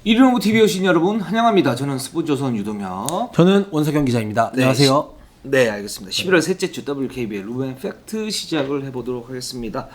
이리노브 TV 오신 여러분 환영합니다. 저는 스포츠조선 유동혁. 저는 원석영 기자입니다. 네, 안녕하세요. 네, 알겠습니다. 11월 셋째 주 WKBL 루벤 팩트 시작을 해보도록 하겠습니다.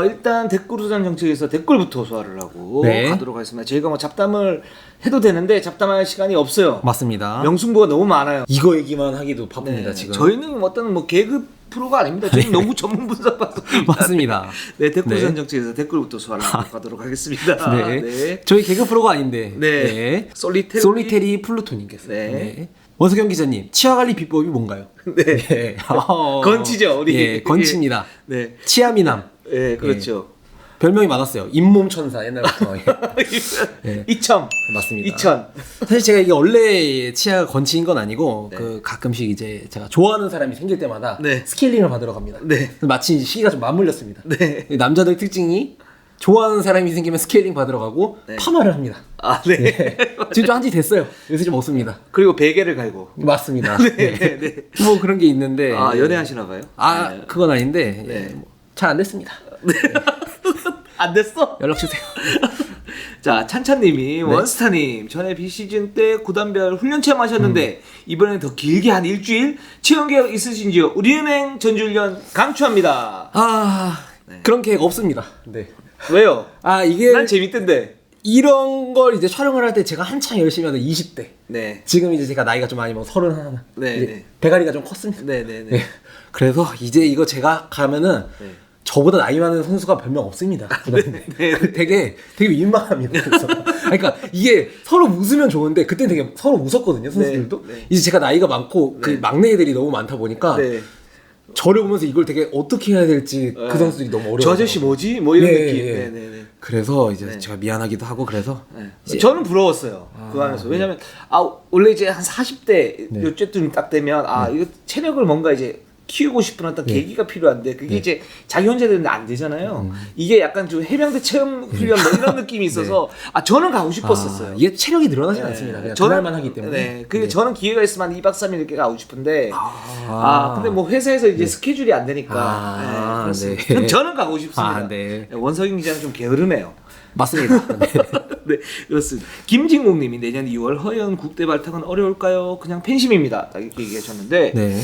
일단 댓글 우선 정책에서 댓글부터 소화를 하고 가도록 하겠습니다. 저희가 뭐 잡담을 해도 되는데 잡담할 시간이 없어요. 맞습니다. 명승부가 너무 많아요. 이거 얘기만 하기도 바쁩니다. 네, 지금. 저희는 어떤 뭐 개그 프로가 아닙니다. 저희는 농구 전문 분석 방송입니다. 맞습니다. 네, 댓글 우선 정책에서 댓글부터 소화를 가도록 하겠습니다. 네. 저희 개그 프로가 아닌데. 네. 솔리테리 플루토님께서. 네. 원석영 기자님, 치아 관리 비법이 뭔가요? 네. 건치죠, 우리. 예, 건치입니다. 네. 치아미남. 네, 그렇죠. 별명이 많았어요. 잇몸 천사 옛날부터. 예. 이천. 맞습니다. 이천. 사실 제가 이게 원래 치아가 건치인 건 아니고 네. 그 가끔씩 이제 제가 좋아하는 사람이 생길 때마다 네. 스케일링을 받으러 갑니다. 네. 마치 시기가 좀 맞물렸습니다. 네. 남자들 특징이 좋아하는 사람이 생기면 스케일링 받으러 가고 네. 파마를 합니다. 아, 네. 네. 지금 좀 한지 됐어요. 요새 좀 없습니다. 그리고 베개를 갈고. 맞습니다. 네, 네. 네. 뭐 그런 게 있는데. 아, 연애하시나 봐요? 네. 그건 아닌데. 네. 잘 안 됐습니다. 안 됐어? 연락 주세요. 자, 찬찬님이 원스타님 전에 비시즌 때 구단별 훈련 체험하셨는데 이번엔 더 길게 한 일주일 체험 계획 있으신지요? 우리은행 전주훈련 강추합니다. 네. 그런 계획 없습니다. 네. 왜요? 이게 난 재밌던데. 이런 걸 이제 촬영을 할 때 제가 한창 열심히 하던 20대. 네. 지금 이제 제가 나이가 좀 많이 먹어 31. 네, 이제 네. 배가리가 좀 컸습니다. 네, 네, 네. 네. 그래서 이제 이거 제가 가면은 네. 저보다 나이 많은 선수가 별명 없습니다. 네. 되게 민망합니다. 그래서 그러니까 이게 서로 웃으면 좋은데 그때는 되게 서로 웃었거든요. 선수들도. 네. 네. 이제 제가 나이가 많고 그 네. 막내 애들이 너무 많다 보니까 네. 저를 보면서 이걸 되게 어떻게 해야 될지 그 선수들이 너무 어려워요. 저 아저씨 뭐지? 뭐 이런 네, 느낌. 네. 네, 네, 네. 그래서 이제 네. 제가 미안하기도 하고 그래서 네. 저는 부러웠어요. 그 안에서. 왜냐면 원래 이제 한 40대 네. 요쯤 딱 되면 이거 체력을 뭔가 이제 키우고 싶은 어떤 계기가 필요한데 그게 이제 자기 혼자 되는데 안 되잖아요. 이게 약간 좀 해병대 체험 훈련 뭐 이런 느낌이 있어서 저는 가고 싶었었어요. 이게 체력이 늘어나지 않습니다. 그냥 그날만 하기 때문에. 네. 그게 저는 기회가 있으면 한 2박 3일 이렇게 가고 싶은데 근데 뭐 회사에서 이제 스케줄이 안 되니까 그렇습니다. 네. 저는 가고 싶습니다. 네. 원석인 기자는 좀 게으르네요. 맞습니다. 네. 네, 그렇습니다. 김진국님이 내년 2월 허연 국대 발탁은 어려울까요? 그냥 팬심입니다. 딱 이렇게 얘기하셨는데 네.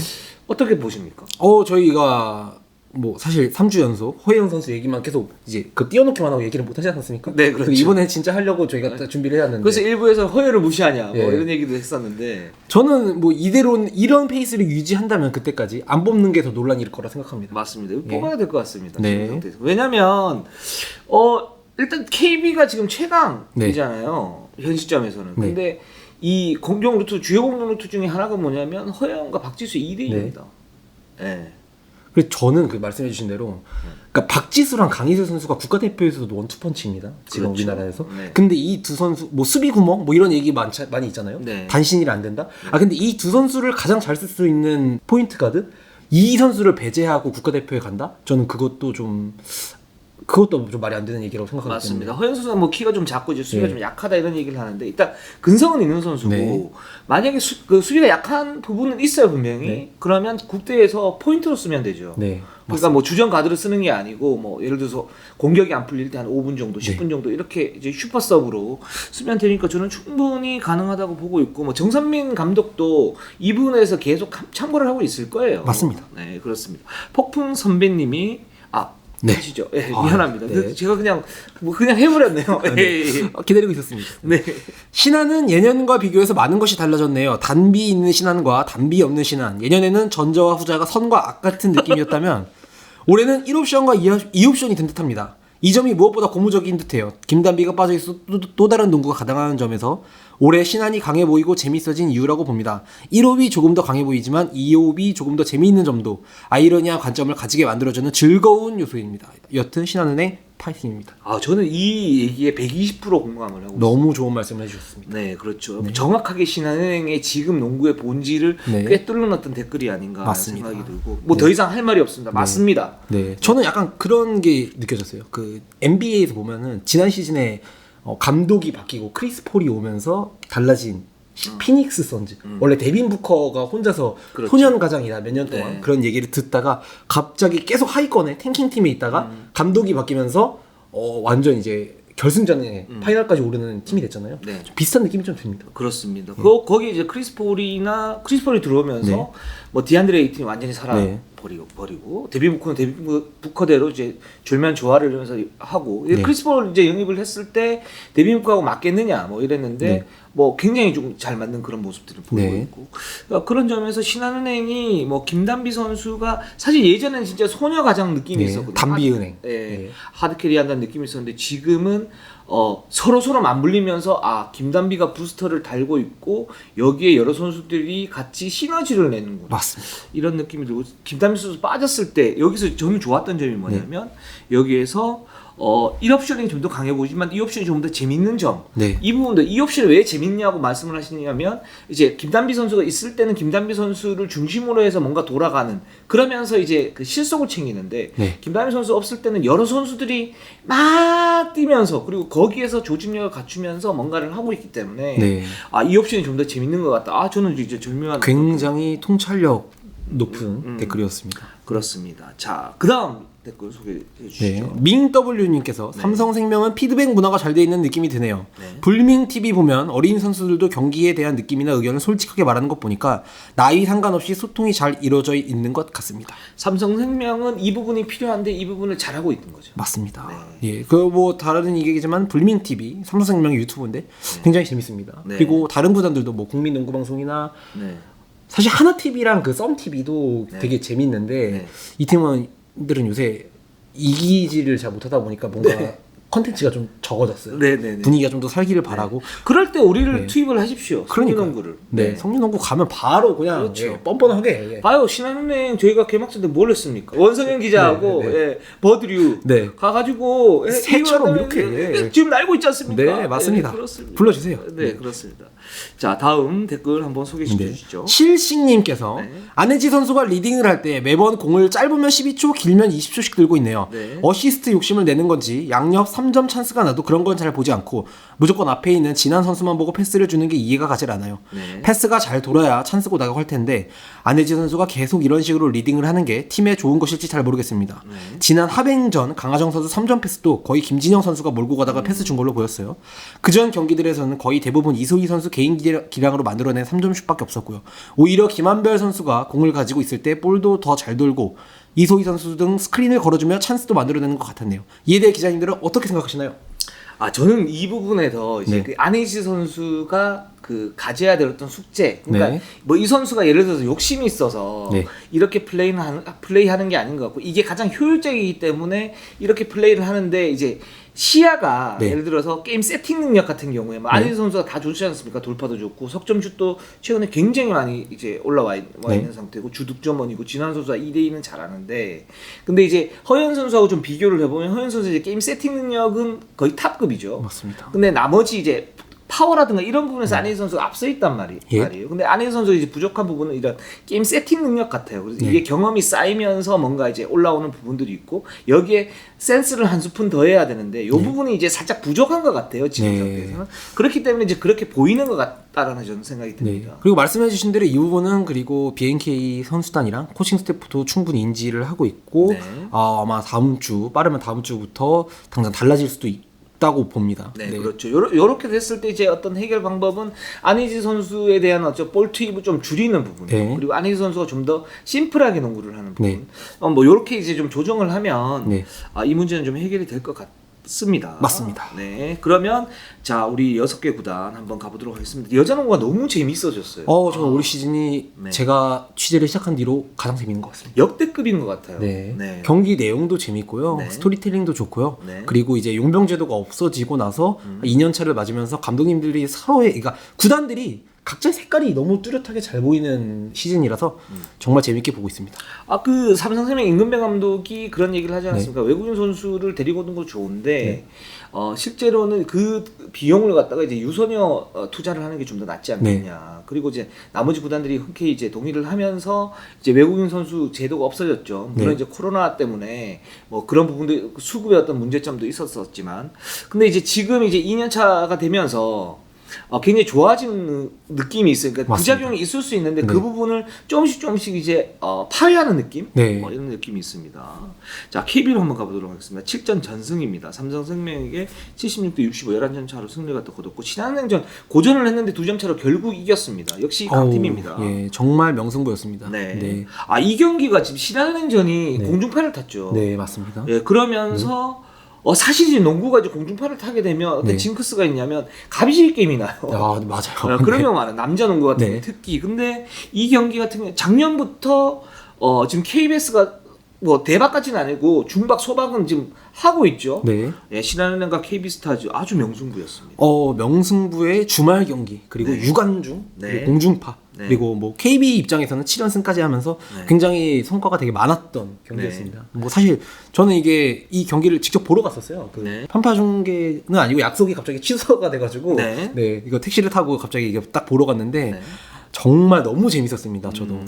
어떻게 보십니까? 저희가 뭐 사실 3주 연속 허예영 선수 얘기만 계속 이제 띄워놓기만 하고 얘기를 못 하지 않았습니까? 네, 그렇죠. 이번에 진짜 하려고 저희가 준비를 해왔는데. 그래서 일부에서 허연을 무시하냐 뭐 네. 이런 얘기도 했었는데 저는 뭐 이대로 이런 페이스를 유지한다면 그때까지 안 뽑는 게 더 논란일 거라 생각합니다. 맞습니다. 뽑아야 될 것 같습니다. 네. 지금 상태에서. 왜냐면 일단 KB가 지금 최강이잖아요. 현 시점에서는. 네. 근데 이 공격 루트 주요 공격 루트 중에 하나가 뭐냐면 허영과 박지수 2대1입니다. 네. 그래서 저는 그 말씀해 주신 대로 그러니까 박지수랑 강희슬 선수가 국가대표에서도 원투펀치입니다. 지금 그렇죠. 우리나라에서. 네. 근데 이 두 선수 뭐 수비 구멍 뭐 이런 얘기 많이 있잖아요. 네. 단신일 안 된다. 근데 이 두 선수를 가장 잘 쓸 수 있는 포인트 가드 이 선수를 배제하고 국가대표에 간다? 저는 그것도 좀 말이 안 되는 얘기라고 생각하기 맞습니다. 때문에. 허연 선수가 뭐 키가 좀 작고 이제 수비가 네. 좀 약하다 이런 얘기를 하는데 일단 근성은 있는 선수고 네. 만약에 수비가 약한 부분은 있어요 분명히. 네. 그러면 국대에서 포인트로 쓰면 되죠. 네. 그러니까 뭐 주전 가드를 쓰는 게 아니고 뭐 예를 들어서 공격이 안 풀릴 때 한 5분 정도, 10분 정도 이렇게 이제 슈퍼 서브로 쓰면 되니까 저는 충분히 가능하다고 보고 있고 뭐 정선민 감독도 이 부분에서 계속 참고를 하고 있을 거예요. 맞습니다. 네, 그렇습니다. 폭풍 선배님이 네. 하시죠. 예, 미안합니다. 네. 제가 그냥 해버렸네요. 네. 기다리고 있었습니다. 네. 신한은 예년과 비교해서 많은 것이 달라졌네요. 단비 있는 신한과 단비 없는 신한. 예년에는 전자와 후자가 선과 악 같은 느낌이었다면 올해는 1옵션과 2옵션이 된 듯합니다. 이 점이 무엇보다 고무적인 듯해요. 김단비가 빠져있어 또 다른 농구가 가능한 점에서 올해 신한이 강해 보이고 재밌어진 이유라고 봅니다. 1옵이 조금 더 강해 보이지만 2옵이 조금 더 재미있는 점도 아이러니한 관점을 가지게 만들어주는 즐거운 요소입니다. 여튼 신한은행 파이팅입니다. 저는 이 얘기에 120% 공감을 하고 너무 좋은 말씀을 해주셨습니다. 네, 그렇죠. 정확하게 신한은행의 지금 농구의 본질을 네. 꿰뚫어놨던 댓글이 아닌가 맞습니다. 생각이 들고 뭐 더 이상 할 말이 없습니다. 맞습니다. 네, 저는 약간 그런 게 느껴졌어요. 그 NBA에서 보면은 지난 시즌에 감독이 바뀌고 크리스 폴이 오면서 달라진 피닉스 선즈. 원래 데빈 부커가 혼자서 그렇죠. 소년 가장이다 몇 년 동안 네. 그런 얘기를 듣다가 갑자기 계속 하위권에 탱킹 팀에 있다가 감독이 바뀌면서 완전 이제 결승전에 파이널까지 오르는 팀이 됐잖아요. 네. 좀 비슷한 느낌이 좀 듭니다. 그렇습니다. 거기 이제 크리스폴이 들어오면서 네. 뭐 디안드레 에이튼이 완전히 네. 버리고 데빈 부커는 데빈 부커대로 이제 졸면 조화를 이러면서 하고 네. 크리스폴 이제 영입을 했을 때 데빈 부커하고 맞겠느냐 뭐 이랬는데 네. 뭐 굉장히 좀 잘 맞는 그런 모습들을 보이고 네. 있고 그러니까 그런 점에서 신한은행이 뭐 김단비 선수가 사실 예전에는 진짜 소녀 가장 느낌이 네. 있었거든요. 단비은행. 네. 하드캐리 한다는 느낌이 있었는데 지금은 서로 맞물리면서 김단비가 부스터를 달고 있고 여기에 여러 선수들이 같이 시너지를 내는구나. 맞습니다. 이런 느낌이 들고 김단비 선수 빠졌을 때 여기서 저는 좋았던 점이 뭐냐면 여기에서 1옵션이 좀 더 강해 보이지만 2옵션이 좀 더 재밌는 점. 네. 이 부분도 2옵션이 왜 재밌냐고 말씀을 하시냐면 이제 김단비 선수가 있을 때는 김단비 선수를 중심으로 해서 뭔가 돌아가는 그러면서 이제 그 실속을 챙기는데 네. 김단비 선수 없을 때는 여러 선수들이 막 뛰면서 그리고 거기에서 조직력을 갖추면서 뭔가를 하고 있기 때문에 네. 2옵션이 좀 더 재밌는 것 같다. 저는 이제 절묘한 굉장히 통찰력 높은 댓글이었습니다. 그렇습니다. 자, 그다음 댓글 소개해 주시죠. 네. 밍W님께서 네. 삼성생명은 피드백 문화가 잘 돼 있는 느낌이 드네요. 네. 불밍TV 보면 어린 선수들도 경기에 대한 느낌이나 의견을 솔직하게 말하는 것 보니까 나이 상관없이 소통이 잘 이루어져 있는 것 같습니다. 삼성생명은 이 부분이 필요한데 이 부분을 잘하고 있는 거죠. 맞습니다. 네. 예, 그 뭐 다른 얘기지만 불밍TV 삼성생명 유튜브인데 굉장히 재밌습니다. 네. 그리고 다른 구단들도 뭐 국민농구방송이나 네. 사실 하나TV랑 그 썸TV도 네. 되게 재밌는데 네. 이 팀원들은 요새 이기지를 잘 못하다 보니까 뭔가 네. 컨텐츠가 좀 적어졌어요. 네네네. 분위기가 좀 더 살기를 바라고. 그럴 때 우리를 네. 투입을 하십시오. 그러니까요. 성인농구를. 네, 성년농구 가면 바로 그냥 그렇죠. 예, 뻔뻔하게. 예. 봐요, 신한은행 저희가 개막전 때 뭘 했습니까? 원성현 기자하고 네, 네. 예, 버드류 네. 가가지고 새처럼 이거 이렇게, 예. 지금 날고 있지 않습니까? 네, 맞습니다. 그렇습니다. 불러주세요. 네, 네. 그렇습니다. 자, 다음 댓글 한번 소개해 주시죠. 실식님께서 네. 안혜지 선수가 리딩을 할 때 매번 공을 짧으면 12초, 길면 20초씩 들고 있네요. 네. 어시스트 욕심을 내는 건지 양옆 3점 찬스가 나도 그런 건 잘 보지 않고 무조건 앞에 있는 진한 선수만 보고 패스를 주는 게 이해가 가질 않아요. 네. 패스가 잘 돌아야 찬스고 나갈 텐데 안혜지 선수가 계속 이런 식으로 리딩을 하는 게 팀에 좋은 것일지 잘 모르겠습니다. 네. 지난 하뱅전 강하정 선수 3점 패스도 거의 김진영 선수가 몰고 가다가 패스 준 걸로 보였어요. 그전 경기들에서는 거의 대부분 이소희 선수 개인 기량으로 만들어낸 3점 슛밖에 없었고요. 오히려 김한별 선수가 공을 가지고 있을 때 볼도 더 잘 돌고 이소희 선수 등 스크린을 걸어주며 찬스도 만들어내는 것 같았네요. 이에 대해 기자님들은 어떻게 생각하시나요? 저는 이 부분에서 이제 네. 그 안혜지 선수가 그 가져야 될 어떤 숙제, 그러니까 네. 뭐 이 선수가 예를 들어서 욕심이 있어서 네. 이렇게 플레이하는 게 아닌 것 같고 이게 가장 효율적이기 때문에 이렇게 플레이를 하는데 이제 시야가 네. 예를 들어서 게임 세팅 능력 같은 경우에 뭐 안혜지 선수가 다 좋지 않습니까? 돌파도 좋고 석점슛도 최근에 굉장히 많이 이제 올라와 있는 상태고 주득점원이고 진환 선수가 2대2는 잘하는데 근데 이제 허연 선수하고 좀 비교를 해보면 허연 선수 이제 게임 세팅 능력은 거의 탑급이죠. 맞습니다. 근데 나머지 이제 파워라든가 이런 부분에서 안혜지 선수가 앞서 있단 말이에요. 근데 안혜지 선수 이제 부족한 부분은 이런 게임 세팅 능력 같아요. 그래서 이게 경험이 쌓이면서 뭔가 이제 올라오는 부분들이 있고 여기에 센스를 한 스푼 더 해야 되는데 이 부분이 이제 살짝 부족한 것 같아요. 지금 상태에서는. 그렇기 때문에 이제 그렇게 보이는 것 같다라는 저는 생각이 듭니다. 그리고 말씀해주신 대로 이 부분은 그리고 BNK 선수단이랑 코칭 스태프도 충분히 인지를 하고 있고 네. 아마 빠르면 다음 주부터 당장 달라질 수도 있다고 봅니다. 네, 그렇죠. 요렇게 됐을 때 이제 어떤 해결 방법은 안혜지 선수에 대한 볼 투입을 좀 줄이는 부분, 네. 그리고 안혜지 선수가 좀 더 심플하게 농구를 하는 부분, 네. 뭐 요렇게 이제 좀 조정을 하면 네. 이 문제는 좀 해결이 될 것 같습니다. 맞습니다. 네, 그러면 자 우리 6개 구단 한번 가보도록 하겠습니다. 여자 농구가 너무 재밌어졌어요. 저는 올 시즌이 네. 제가 취재를 시작한 뒤로 가장 재밌는 것 같습니다. 역대급인 것 같아요. 네. 경기 내용도 재밌고요. 네. 스토리텔링도 좋고요. 네. 그리고 이제 용병제도가 없어지고 나서 2년차를 맞으면서 감독님들이 서로의, 그러니까 구단들이 각자의 색깔이 너무 뚜렷하게 잘 보이는 시즌이라서 정말 재밌게 보고 있습니다. 그 삼성생명 임근배 감독이 그런 얘기를 하지 않았습니까? 외국인 선수를 데리고 오는 거 좋은데 실제로는 그 비용을 갖다가 이제 유소녀 투자를 하는 게 좀 더 낫지 않겠냐. 그리고 이제 나머지 구단들이 흔쾌히 이제 동의를 하면서 이제 외국인 선수 제도가 없어졌죠. 물론 이제 코로나 때문에 뭐 그런 부분도 수급의 어떤 문제점도 있었었지만, 근데 이제 지금 이제 2년 차가 되면서 굉장히 좋아지는 느낌이 있어요. 그러니까 맞습니다. 부작용이 있을 수 있는데 네. 그 부분을 조금씩 이제 파괴하는 느낌? 네. 이런 느낌이 있습니다. 자, KB로 한번 가보도록 하겠습니다. 7전 전승입니다. 삼성생명에게 76대 65 11점 차로 승리를 거뒀고 신한은행전 고전을 했는데 2점 차로 결국 이겼습니다. 역시 강팀입니다. 예, 정말 명승부였습니다. 네. 네. 이 경기가 지금 신한은행전이 네. 공중파를 탔죠. 네, 맞습니다. 예, 그러면서 사실 이제 농구가 이제 공중파를 타게 되면 어떤 네. 징크스가 있냐면 가비질 게임이 나요. 아, 맞아요. 그런 네. 경우 많아요. 남자 농구 같은 네. 경우 특히. 근데 이 경기 같은 경우 작년부터 지금 KBS가 뭐 대박까지는 아니고 중박 소박은 지금 하고 있죠. 네. 예, 신한은행과 KB스타즈 아주 명승부였습니다. 명승부의 주말 경기 그리고 네. 유관중 네. 그리고 공중파 네. 그리고 뭐 KB 입장에서는 7연승까지 하면서 네. 굉장히 성과가 되게 많았던 경기였습니다. 뭐 사실 저는 이게 이 경기를 직접 보러 갔었어요. 그 네. 편파 중계는 아니고 약속이 갑자기 취소가 돼가지고 네. 이거 택시를 타고 갑자기 이게 딱 보러 갔는데 네. 정말 너무 재밌었습니다. 저도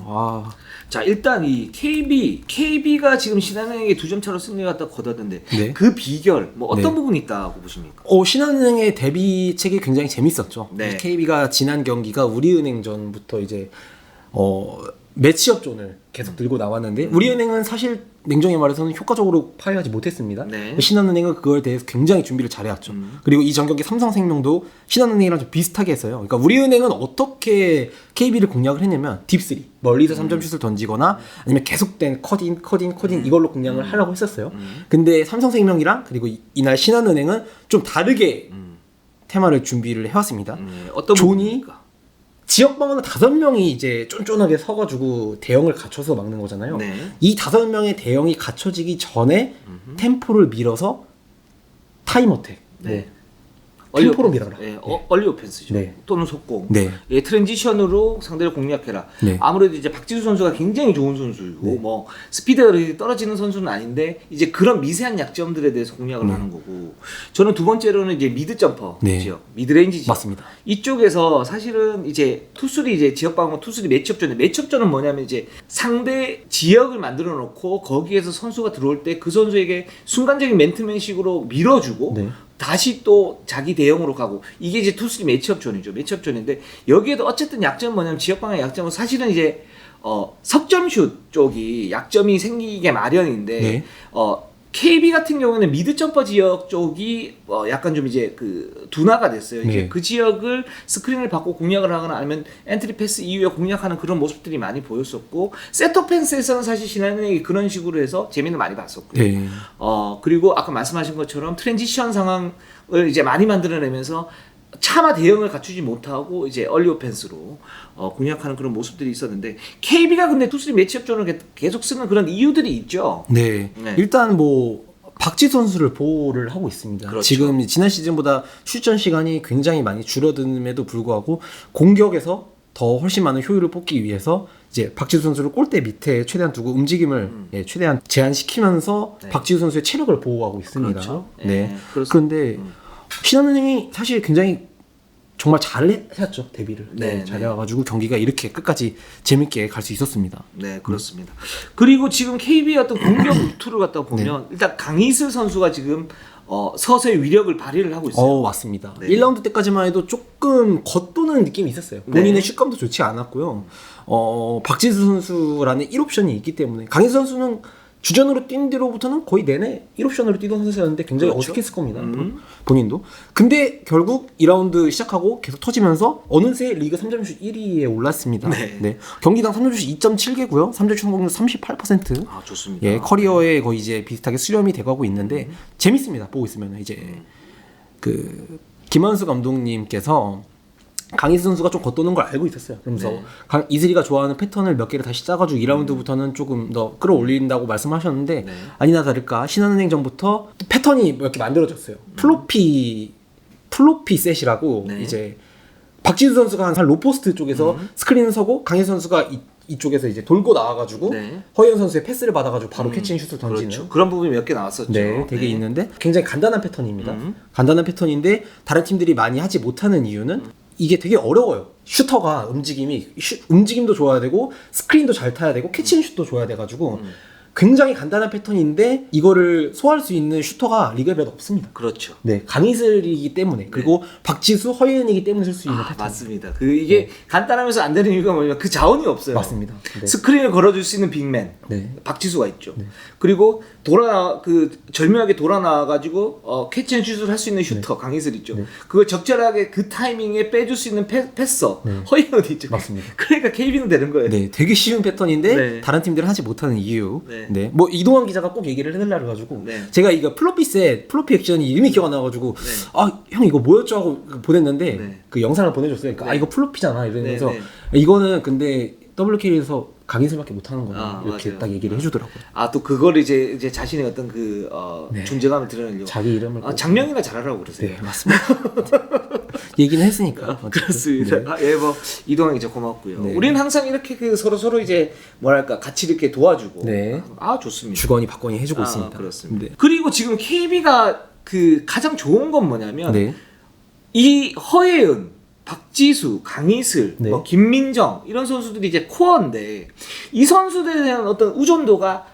자, 일단 이 KB가 지금 신한은행에 2점 차로 승리를 갖다 거뒀는데 네. 그 비결 뭐 어떤 네. 부분이 있다고 보십니까? 신한은행의 대비책이 굉장히 재밌었죠. 네. KB가 지난 경기가 우리은행전부터 이제 매치업 존을 계속 들고 나왔는데 우리은행은 사실 냉정히 말해서는 효과적으로 파괴하지 못했습니다. 네. 신한은행은 그거에 대해서 굉장히 준비를 잘해왔죠. 그리고 이 전 경기 삼성생명도 신한은행이랑 좀 비슷하게 했어요. 그러니까 우리은행은 어떻게 KB를 공략을 했냐면 딥3 멀리서 3점 슛을 던지거나 아니면 계속된 커딩 이걸로 공략을 하려고 했었어요. 근데 삼성생명이랑 그리고 이날 신한은행은 좀 다르게 테마를 준비를 해왔습니다. 어떤 존이 부분입니까? 지역 방어는 5명이 이제 쫀쫀하게 서가지고 대형을 갖춰서 막는 거잖아요. 네. 이 5명의 대형이 갖춰지기 전에 템포를 밀어서 타임어택, 네. 템포로 밀어라. 예, 얼리 오펜스죠. 네. 또는 속공. 네. 예, 트랜지션으로 상대를 공략해라. 네. 아무래도 이제 박지수 선수가 굉장히 좋은 선수이고 네. 뭐 스피드가 떨어지는 선수는 아닌데 이제 그런 미세한 약점들에 대해서 공략을 네. 하는 거고 저는 두 번째로는 이제 미드 점퍼 네. 지역, 미드레인지 지역. 맞습니다. 이쪽에서 사실은 이제 투수리 이제 지역 방어 투수리 매첩전은 뭐냐면 이제 상대 지역을 만들어 놓고 거기에서 선수가 들어올 때 그 선수에게 순간적인 맨투맨식으로 밀어주고 네. 다시 또 자기 대형으로 가고 이게 이제 투수리 매치업존이죠. 매치업존인데 여기에도 어쨌든 약점은 뭐냐면 지역방의 약점은 사실은 이제 석점슛 쪽이 약점이 생기게 마련인데 네. KB 같은 경우는 미드 점퍼 지역 쪽이 약간 좀 이제 그 둔화가 됐어요. 이제 네. 그 지역을 스크린을 받고 공략을 하거나 아니면 엔트리 패스 이후에 공략하는 그런 모습들이 많이 보였었고 셋업 펜스에서는 사실 신한은행이 그런 식으로 해서 재미는 많이 봤었고요. 네. 그리고 아까 말씀하신 것처럼 트랜지션 상황을 이제 많이 만들어내면서 차마 대응을 갖추지 못하고 이제 얼리 오펜스로 공략하는 그런 모습들이 있었는데 KB가 근데 투수리 매치업존을 계속 쓰는 그런 이유들이 있죠. 네. 네. 일단 뭐 박지 선수를 보호를 하고 있습니다. 그렇죠. 지금 지난 시즌보다 출전 시간이 굉장히 많이 줄어듦에도 불구하고 공격에서 더 훨씬 많은 효율을 뽑기 위해서 이제 박지수 선수를 골대 밑에 최대한 두고 움직임을 최대한 제한시키면서 네. 박지수 선수의 체력을 보호하고 있습니다. 그렇죠. 네. 그렇습니다. 그런데 신한은행이 사실 굉장히 정말 잘했죠 데뷔를. 네, 네. 잘해가지고 경기가 이렇게 끝까지 재밌게 갈 수 있었습니다. 네, 그렇습니다. 그리고 지금 KB의 어떤 공격 루트를 갖다 보면 일단 강희슬 선수가 지금 서서히 위력을 발휘를 하고 있어요. 맞습니다. 네. 1라운드 때까지만 해도 조금 겉도는 느낌이 있었어요. 본인의 슛감도 좋지 않았고요. 박지수 선수라는 1옵션이 있기 때문에 강희슬 선수는 주전으로 뛴 뒤로부터는 거의 내내 1옵션으로 뛰던 선수였는데 굉장히 그렇죠. 어색했을 겁니다. 본인도. 근데 결국 2라운드 시작하고 계속 터지면서 어느새 리그 3점슛 1위에 올랐습니다. 네. 경기당 3점슛 2.7개고요. 3점슛 성공률 38%. 아, 좋습니다. 예, 커리어에 거의 이제 비슷하게 수렴이 돼가고 있는데 재밌습니다. 보고 있으면 이제 그 김한수 감독님께서 강희슬 선수가 좀 겉도는 걸 알고 있었어요. 그러면서 이슬이가 좋아하는 패턴을 몇 개를 다시 짜가지고 2라운드부터는 조금 더 끌어올린다고 말씀하셨는데 아니나 다를까 신한은행전부터 패턴이 몇 개 만들어졌어요. 플로피 셋이라고 이제 박지수 선수가 항상 로포스트 쪽에서 스크린을 서고 강희슬 선수가 이쪽에서 이제 돌고 나와가지고 허희연 선수의 패스를 받아가지고 바로 캐치앤슛을 던지는 그렇죠. 그런 부분이 몇 개 나왔었죠. 네, 되게 있는데 굉장히 간단한 패턴입니다. 간단한 패턴인데 다른 팀들이 많이 하지 못하는 이유는 이게 되게 어려워요. 슈터가 움직임도 좋아야 되고 스크린도 잘 타야 되고 캐치앤슛도 좋아야 돼가지고 굉장히 간단한 패턴인데 이거를 소화할 수 있는 슈터가 리그에 몇 없습니다. 그렇죠. 네, 강희슬이기 때문에 그리고 박지수, 허예은이기 때문에 쓸 수 있는 패턴. 맞습니다. 이게 간단하면서 안 되는 이유가 뭐냐면 그 자원이 없어요. 맞습니다. 네. 스크린을 걸어줄 수 있는 빅맨 박지수가 있죠. 그리고 절묘하게 돌아 나와가지고 캐치앤슛을 할 수 있는 슈터 강희슬 있죠. 그걸 적절하게 그 타이밍에 빼줄 수 있는 패서 허예은 있죠. 맞습니다. 그러니까 KB는 되는 거예요. 네, 되게 쉬운 패턴인데 다른 팀들은 하지 못하는 이유. 네, 뭐 이동환 기자가 꼭 얘기를 해달라 그래가지고 제가 이거 플로피 액션이 이름이 기억 안 나가지고 아 형 이거 뭐였죠 하고 보냈는데 그 영상을 보내줬어요. 그러니까 아 이거 플로피잖아 이러면서 이거는 근데 WK에서 강인슬밖에 못하는 거냐 이렇게 맞아요. 딱 얘기를 해주더라고요. 또 그걸 이제 자신의 어떤 존재감을 드러내려고 자기 이름을 장명이나 잘하라고 그러세요. 네 맞습니다. 얘기는 했으니까 그렇습니다. 뭐 이동환 기자 고맙고요. 우리는 항상 이렇게 서로 이제 뭐랄까 같이 이렇게 도와주고 좋습니다. 주거니 받거니 해주고 있습니다. 그렇습니다. 그리고 지금 KB가 가장 좋은 건 뭐냐면 이 허예은, 박지수, 강희슬, 김민정 이런 선수들이 이제 코어인데 이 선수들에 대한 어떤 의존도가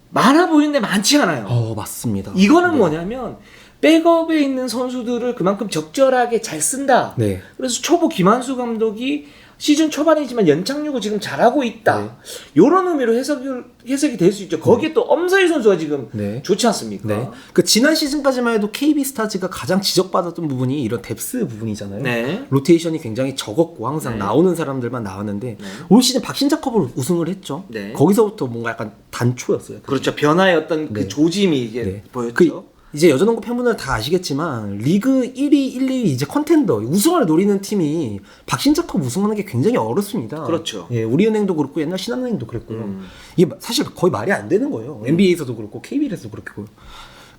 많아 보이는데 많지 않아요. 맞습니다. 이거는 뭐냐면 백업에 있는 선수들을 그만큼 적절하게 잘 쓴다. 그래서 초보 김한수 감독이 시즌 초반이지만 연착륙을 지금 잘하고 있다. 이런 의미로 해석이 될 수 있죠. 거기에 또 엄서희 선수가 지금 좋지 않습니까? 그 지난 시즌까지만 해도 KB 스타즈가 가장 지적받았던 부분이 이런 뎁스 부분이잖아요. 로테이션이 굉장히 적었고 항상 나오는 사람들만 나왔는데 올 시즌 박신자컵을 우승을 했죠. 거기서부터 뭔가 약간 단초였어요. 그렇죠. 변화의 어떤 그 조짐이 이제 보였죠. 이제 여자농구 팬분들은 다 아시겠지만 리그 1위, 1, 2위 이제 컨텐더 우승을 노리는 팀이 박신자컵 우승하는 게 굉장히 어렵습니다. 그렇죠. 우리은행도 그렇고 옛날 신한은행도 그랬고요. 이게 사실 거의 말이 안 되는 거예요. NBA에서도 그렇고 KBL에서도 그렇고.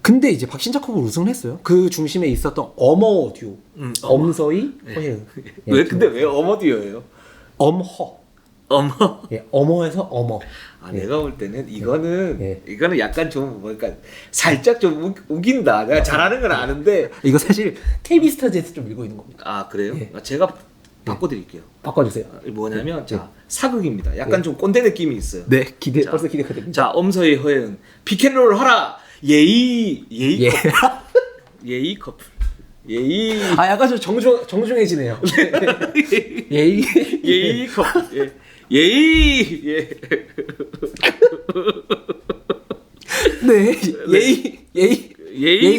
근데 이제 박신자컵을 우승을 했어요. 그 중심에 있었던 어머 듀오, 엄서희, 허예은. 근데 왜 어머 듀오예요? 엄허. 어머에서 어머. 내가 볼 때는 이거는 약간 좀 뭐랄까 살짝 좀 우긴다. 내가 잘하는 건 아는데 이거 사실 KB 스타즈에서 좀 밀고 있는 겁니다. 그래요? 제가 바꿔드릴게요. 바꿔주세요. 뭐냐면 사극입니다. 약간 좀 꼰대 느낌이 있어요. 벌써 기대가 됩니다. 자, 엄서희 허예은 피켄롤 하라. 예의 커플. 약간 좀 정중해지네요. 예의 커플. 예의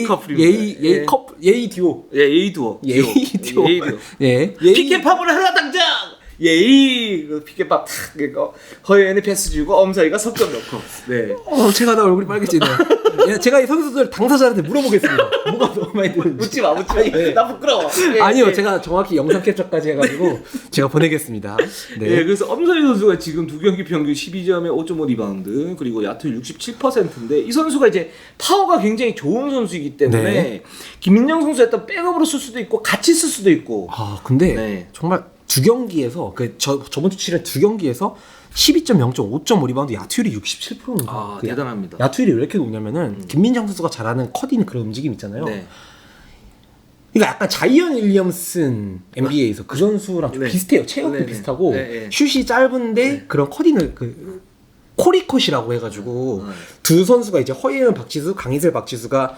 커플입니다. 예의 듀오. 예의 듀오. 피켓팝을 하라 당장. 피켓팝 탁 허예은이 패스 주고 엄서희가 석점 넣고. 제가 나 얼굴이 빨개지네요. 제가 이 선수들 당사자한테 물어보겠습니다. 뭐가 너무 많이 드는지. 묻지 마. 나 부끄러워. 아니요, 제가 정확히 영상 캡처까지 해가지고 제가 보내겠습니다. 그래서 엄서희 선수가 지금 두 경기 평균 12점에 5.5 리바운드 그리고 야투율 67%인데 이 선수가 이제 파워가 굉장히 좋은 선수이기 때문에 김민정 선수의 어떤 백업으로 쓸 수도 있고 같이 쓸 수도 있고. 근데 정말 두 경기에서 저번 주 7일 두 경기에서 12.0점, 5.5 리바운드, 야투율이 67%입니다. 대단합니다. 야투율이 왜 이렇게 높냐면은 김민정 선수가 잘하는 컷인 그런 움직임 있잖아요. 그러니까 약간 자이언 윌리엄슨 NBA에서 그 선수랑 좀 비슷해요. 체격도 비슷하고 슛이 짧은데 그런 컷인을 코리컷이라고 해가지고 두 선수가 이제 허예은 박지수, 강희슬 박지수가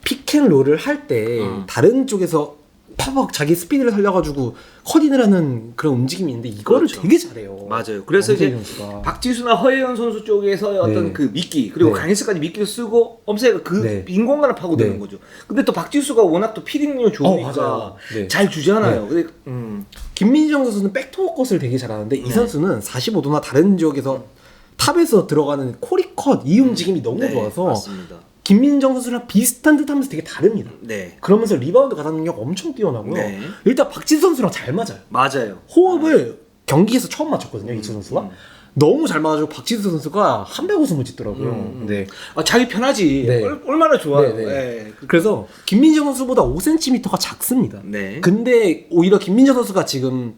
픽앤롤을 할 때 다른 쪽에서 팍 자기 스피드를 살려가지고 컷인을 하는 그런 움직임이 있는데 이거를 되게 잘해요. 맞아요. 그래서 이제 선수가. 박지수나 허예은 선수 쪽에서 어떤 그 미끼 그리고 강희슬까지 미끼를 쓰고 엄서희가 그 빈 공간을 파고드는 거죠. 근데 또 박지수가 워낙 또 피딩률 좋으니까 잘 주잖아요. 근데 김민정 선수는 백토어 컷을 되게 잘하는데 이 선수는 45도나 다른 지역에서 탑에서 들어가는 코리컷 이 움직임이 너무 좋아서 맞습니다. 김민정 선수랑 비슷한 듯 하면서 되게 다릅니다. 그러면서 리바운드 가담 능력 엄청 뛰어나고요. 일단 박지수 선수랑 잘 맞아요. 맞아요. 호흡을 경기에서 처음 맞췄거든요. 이철 선수가. 너무 잘 맞아가지고 박지수 선수가 한 배 웃음을 짓더라고요. 자기 편하지. 얼마나 좋아요. 그래서 김민정 선수보다 5cm가 작습니다. 근데 오히려 김민정 선수가 지금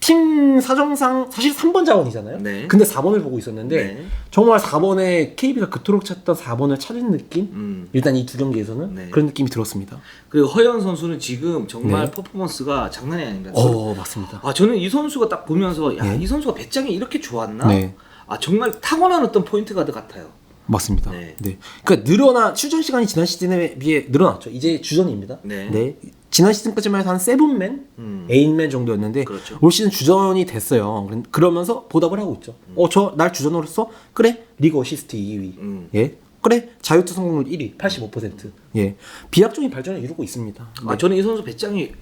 팀 사정상 사실 3번 자원이잖아요. 근데 4번을 보고 있었는데 정말 4번에 KB가 그토록 찾던 4번을 찾은 느낌? 일단 이 두 경기에서는 그런 느낌이 들었습니다. 그리고 허예은 선수는 지금 정말 퍼포먼스가 장난이 아닙니다. 맞습니다. 저는 이 선수가 딱 보면서 이 선수가 배짱이 이렇게 좋았나? 정말 타고난 어떤 포인트 가드 같아요. 맞습니다. 네. 네. 그러니까 출전 시간이 지난 시즌에 비해 늘어났죠. 이제 주전입니다. 네. 지난 시즌까지만 해도 한 7맨, 8맨 정도였는데 그렇죠. 올 시즌 주전이 됐어요. 그러면서 보답을 하고 있죠. 날 주전으로 써? 그래. 리그 어시스트 2위. 예. 그래. 자유투 성공률 1위. 85%. 예. 비약적인 발전을 이루고 있습니다. 네. 저는 이 선수 배짱이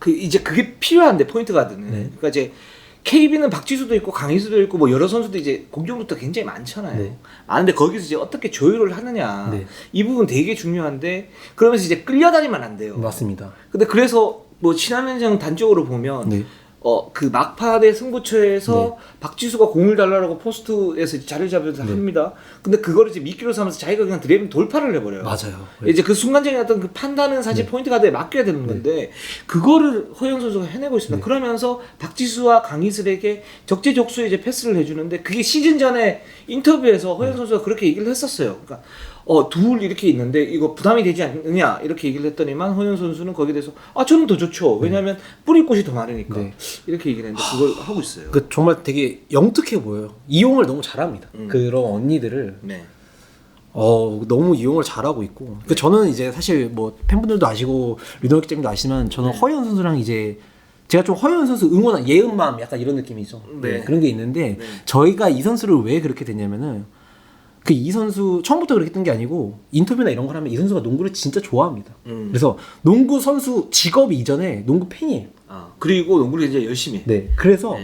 이제 그게 필요한데 포인트 가드는. 그러니까 이제 KB는 박지수도 있고 강희수도 있고 뭐 여러 선수도 이제 공격부터 굉장히 많잖아요. 네. 많은데 거기서 이제 어떻게 조율을 하느냐 네. 이 부분 되게 중요한데 그러면서 이제 끌려다니면 안 돼요. 맞습니다. 근데 그래서 뭐 지난해장 단적으로 보면 네. 그 막판의 승부처에서 박지수가 공을 달라고 포스트에서 자리를 잡아서 합니다. 근데 그거를 이제 미끼로 삼아서 자기가 그냥 드리블 돌파를 해버려요. 맞아요. 이제 그 순간적인 어떤 그 판단은 사실 포인트 가드에 맡겨야 되는 건데 그거를 허영 선수가 해내고 있습니다. 그러면서 박지수와 강희슬에게 적재적소에 이제 패스를 해주는데 그게 시즌 전에 인터뷰에서 허영 선수가 그렇게 얘기를 했었어요. 그러니까 둘 이렇게 있는데 이거 부담이 되지 않느냐 이렇게 얘기를 했더니만 허영 선수는 거기에 대해서 저는 더 좋죠. 왜냐하면 뿌릴 곳이 더 많으니까 이렇게 얘기를 했는데 그걸 하고 있어요. 정말 되게 영특해 보여요. 이용을 너무 잘합니다. 그런 언니들을 너무 이용을 잘하고 있고. 저는 이제 사실 뭐 팬분들도 아시고 류동혁 기자님도 아시지만 저는 허연 선수랑 이제 제가 좀 허연 선수 응원한 예은 마음 약간 이런 느낌이죠. 그런 게 있는데 저희가 이 선수를 왜 그렇게 됐냐면은 이 선수 처음부터 그렇게 된 게 아니고 인터뷰나 이런 걸 하면 이 선수가 농구를 진짜 좋아합니다. 그래서 농구 선수 직업 이전에 농구 팬이에요. 그리고 농구를 이제 열심히 해. 네. 그래서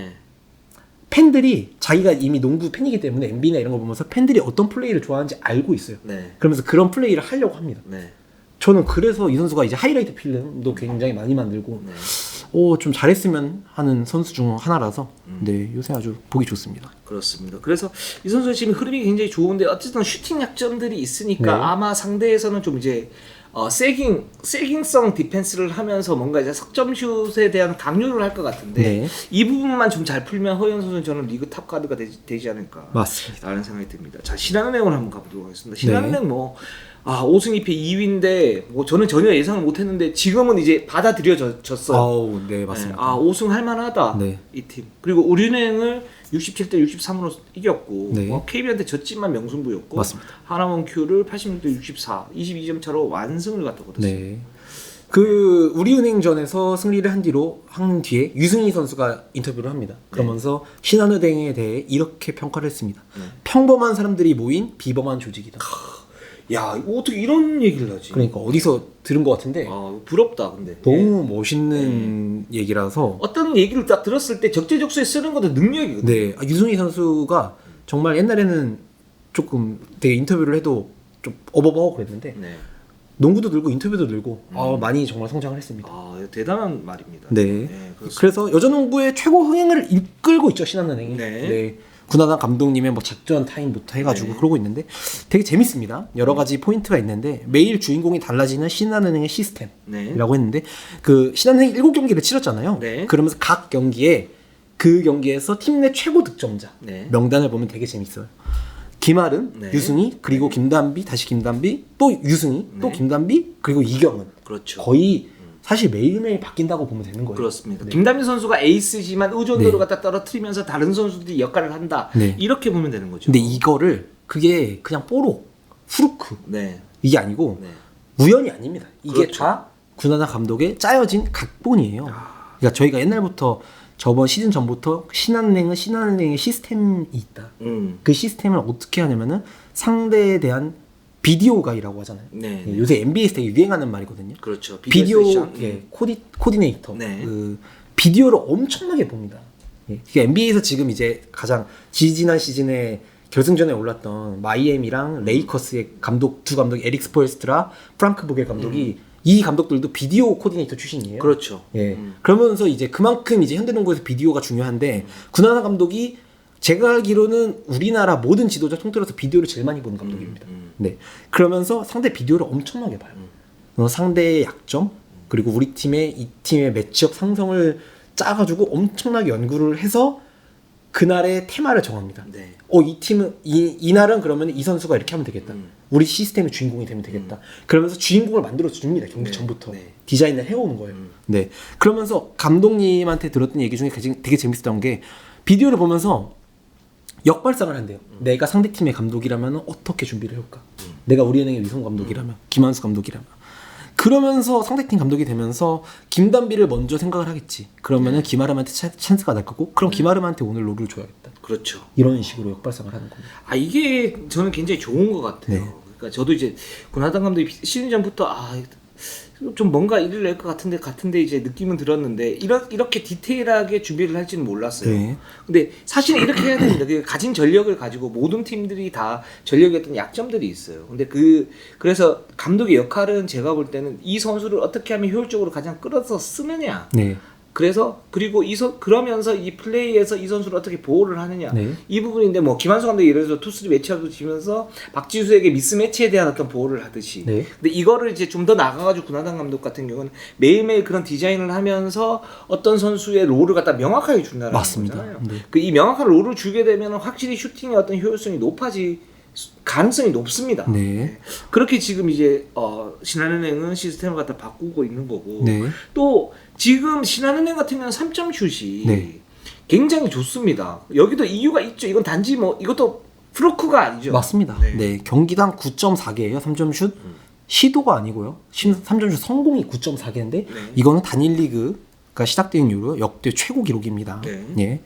팬들이 자기가 이미 농구 팬이기 때문에 NBA나 이런 거 보면서 팬들이 어떤 플레이를 좋아하는지 알고 있어요. 그러면서 그런 플레이를 하려고 합니다. 저는 그래서 이 선수가 이제 하이라이트 필름도 굉장히 많이 만들고 좀 잘했으면 하는 선수 중 하나라서 요새 아주 보기 좋습니다. 그렇습니다. 그래서 이 선수의 지금 흐름이 굉장히 좋은데 어쨌든 슈팅 약점들이 있으니까 아마 상대에서는 좀 이제 세깅성 디펜스를 하면서 뭔가 이제 석점슛에 대한 강요를 할 것 같은데 이 부분만 좀 잘 풀면 허연 선수는 저는 리그 탑 가드가 되지 않을까 맞습니다. 라는 생각이 듭니다. 자, 신한은행을 한번 가보도록 하겠습니다. 신한은행 5승 2패 2위인데 뭐 저는 전혀 예상을 못했는데 지금은 이제 받아들여졌어요. 네, 맞습니다. 5승 할만하다 이 팀. 그리고 우리은행을 67대 63으로 이겼고 KB한테 졌지만 명승부였고 맞습니다. 하나원 Q를 86대 64, 22점 차로 완승을 갖다 거뒀어요. 우리은행전에서 승리를 한 뒤에 유승희 선수가 인터뷰를 합니다. 그러면서 신한은행에 대해 이렇게 평가를 했습니다. 평범한 사람들이 모인 비범한 조직이다. 야, 이거 어떻게 이런 얘기를 하지? 그러니까 어디서 들은 것 같은데 부럽다. 근데 너무 멋있는 얘기라서 어떤 얘기를 딱 들었을 때 적재적소에 쓰는 것도 능력이거든요. 유승희 선수가 정말 옛날에는 조금 되게 인터뷰를 해도 좀 어버버하고 그랬는데 농구도 늘고 인터뷰도 늘고 많이 정말 성장을 했습니다. 대단한 말입니다. 그래서 여자농구의 최고 흥행을 이끌고 있죠, 신한은행이. 군하단 감독님의 뭐 작전 타임부터 해가지고 그러고 있는데 되게 재밌습니다. 여러 가지 포인트가 있는데 매일 주인공이 달라지는 신한은행의 시스템이라고 했는데 신한은행이 7경기를 치렀잖아요. 그러면서 각 경기에 그 경기에서 팀 내 최고 득점자 명단을 보면 되게 재밌어요. 김아름, 유승희, 그리고 김단비, 다시 김단비, 또 유승희, 또 김단비, 그리고 이경은. 그렇죠. 거의 사실 매일매일 바뀐다고 보면 되는 거예요. 그렇습니다. 김단비 선수가 에이스지만 의존도를 갖다 떨어뜨리면서 다른 선수들이 역할을 한다. 이렇게 보면 되는 거죠. 근데 이거를 그게 그냥 뽀록, 후루크 이게 아니고 우연이 아닙니다. 이게 다 군하단 감독의 짜여진 각본이에요. 그러니까 저희가 옛날부터 저번 시즌 전부터 신한은행은 신한은행의 시스템이 있다. 그 시스템을 어떻게 하냐면은 상대에 대한 비디오 가이라고 하잖아요. 요새 NBA에서 되게 유행하는 말이거든요. 그렇죠. 비디오 코디네이터. 비디오를 엄청나게 봅니다. 그러니까 NBA에서 지금 이제 가장 지지난 시즌에 결승전에 올랐던 마이애미랑 레이커스의 두 감독이 에릭 스포엘스트라, 프랑크 보겔 감독이 이 감독들도 비디오 코디네이터 출신이에요. 그렇죠. 그러면서 이제 그만큼 이제 현대농구에서 비디오가 중요한데 군하단 감독이 제가 알기로는 우리나라 모든 지도자 통틀어서 비디오를 제일 많이 보는 감독입니다. 그러면서 상대 비디오를 엄청나게 봐요. 상대의 약점 그리고 우리 이 팀의 매치업 상성을 짜가지고 엄청나게 연구를 해서 그날의 테마를 정합니다. 이 팀은 이날은 그러면 이 선수가 이렇게 하면 되겠다. 우리 시스템의 주인공이 되면 되겠다. 그러면서 주인공을 만들어 줍니다. 경기 전부터 디자인을 해오는 거예요. 그러면서 감독님한테 들었던 얘기 중에 되게 재밌었던 게 비디오를 보면서 역발상을 한대요. 내가 상대팀의 감독이라면 어떻게 준비를 해올까? 내가 우리은행의 위성 감독이라면, 김한수 감독이라면. 그러면서 상대팀 감독이 되면서 김단비를 먼저 생각을 하겠지. 그러면은 김아름한테 찬스가 날 거고, 그럼 김아름한테 오늘 롤을 줘야겠다. 그렇죠. 이런 식으로 역발상을 하는 겁니다. 아 이게 저는 굉장히 좋은 것 같아요. 네. 그러니까 저도 이제 군하단 감독이 시즌 전부터 좀 뭔가 일을 낼 것 같은데 이제 느낌은 들었는데 이렇게 디테일하게 준비를 할지는 몰랐어요. 네. 근데 사실 이렇게 해야 됩니다. 그 가진 전력을 가지고 모든 팀들이 다 전력의 어떤 약점들이 있어요. 근데 그래서 감독의 역할은 제가 볼 때는 이 선수를 어떻게 하면 효율적으로 가장 끌어서 쓰느냐. 네. 그래서 그리고 그러면서 이 플레이에서 이 선수를 어떻게 보호를 하느냐 네. 이 부분인데 뭐 김한수 감독이 예를 들어서 투쓰리 매치업을 지면서 박지수에게 미스매치에 대한 어떤 보호를 하듯이 네. 근데 이거를 이제 좀 더 나가가지고 군하단 감독 같은 경우는 매일매일 그런 디자인을 하면서 어떤 선수의 롤을 갖다 명확하게 준다는 맞습니다. 거잖아요. 네. 이 명확한 롤을 주게 되면 확실히 슈팅의 어떤 효율성이 가능성이 높습니다. 네. 그렇게 지금 이제 신한은행은 시스템을 갖다 바꾸고 있는 거고 네. 또 지금 신한은행 같은 경우는 3점 슛이 네. 굉장히 좋습니다. 여기도 이유가 있죠. 이건 단지 뭐 이것도 플루크가 아니죠. 맞습니다. 네. 경기당 9.4개예요. 3점 슛. 시도가 아니고요. 3점 슛 성공이 9.4개인데 이거는 단일 리그가 시작된 이후로 역대 최고 기록입니다. 네. 예.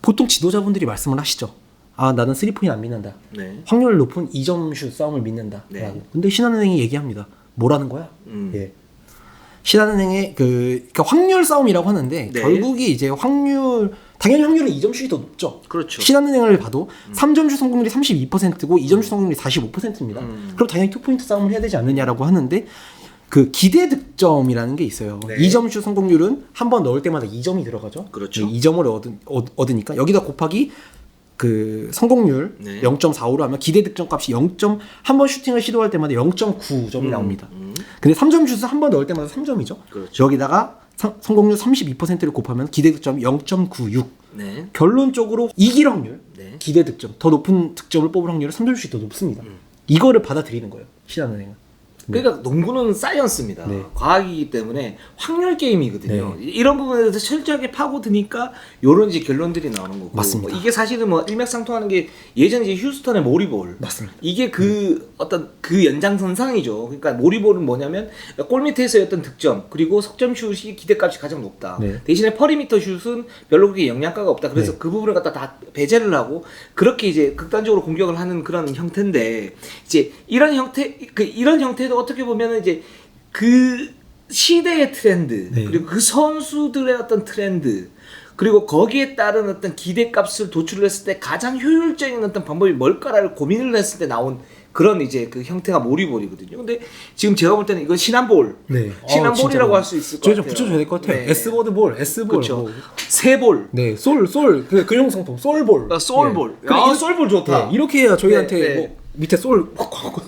보통 지도자분들이 말씀을 하시죠. 아, 나는 3포인트 안 믿는다. 네. 확률 높은 2점 슛 싸움을 믿는다. 네. 라고. 근데 신한은행이 얘기합니다. 뭐라는 거야? 예. 신한은행의 그러니까 확률 싸움이라고 하는데 네. 결국이 이제 당연히 확률은 2점 슛이 더 높죠. 그렇죠. 신한은행을 봐도 3점 슛 성공률이 32%고 2점 슛 성공률이 45%입니다. 그럼 당연히 2포인트 싸움을 해야 되지 않느냐라고 하는데 그 기대 득점이라는 게 있어요. 네. 2점 슛 성공률은 한 번 넣을 때마다 2점이 들어가죠. 그렇죠. 2점을 얻으니까 여기다 곱하기 그 성공률 네. 0.45로 하면 기대 득점 값이 한 번 슈팅을 시도할 때마다 0.9점이 나옵니다. 근데 3점 슛을 한 번 넣을 때마다 3점이죠. 그렇죠. 여기다가 성공률 32%를 곱하면 기대 득점이 0.96. 네. 결론적으로 이길 확률, 네. 기대 득점, 더 높은 득점을 뽑을 확률은 3점 슛이 더 높습니다. 이거를 받아들이는 거예요. 신한은행은. 그러니까 농구는 사이언스입니다. 네. 과학이기 때문에 확률 게임이거든요. 이런 부분에 대해서 철저하게 파고드니까 요런 이제 결론들이 나오는 거고. 맞습니다. 이게 사실은 뭐 일맥상통하는 게 예전 이제 휴스턴의 모리볼. 맞습니다. 이게 어떤 그 연장선상이죠. 그러니까 모리볼은 뭐냐면 골 밑에서의 어떤 득점 그리고 석점 슛이 기대값이 가장 높다. 네. 대신에 퍼리미터 슛은 별로 그렇게 영향가가 없다. 그래서 네. 그 부분을 갖다 다 배제를 하고 그렇게 이제 극단적으로 공격을 하는 그런 형태인데 이제 이런 형태도 어떻게 보면 이제 그 시대의 트렌드 네. 그리고 그 선수들의 어떤 트렌드 그리고 거기에 따른 어떤 기대값을 도출했을 때 가장 효율적인 어떤 방법이 뭘까를 고민을 했을 때 나온 그런 이제 그 형태가 모리볼이거든요. 근데 지금 제가 볼 때는 이건 신한볼, 네. 신한볼이라고 할 수 있을 것 저희 좀 같아요. 붙여줘야 될 것 같아요. 네. S보드 볼, S볼. 그렇죠. 뭐. 세볼, 네, 그 형상품, 솔볼. 소울볼. 네. 야, 소울볼 좋다. 네, 이렇게 해야 저희한테 네, 네. 뭐 밑에 솔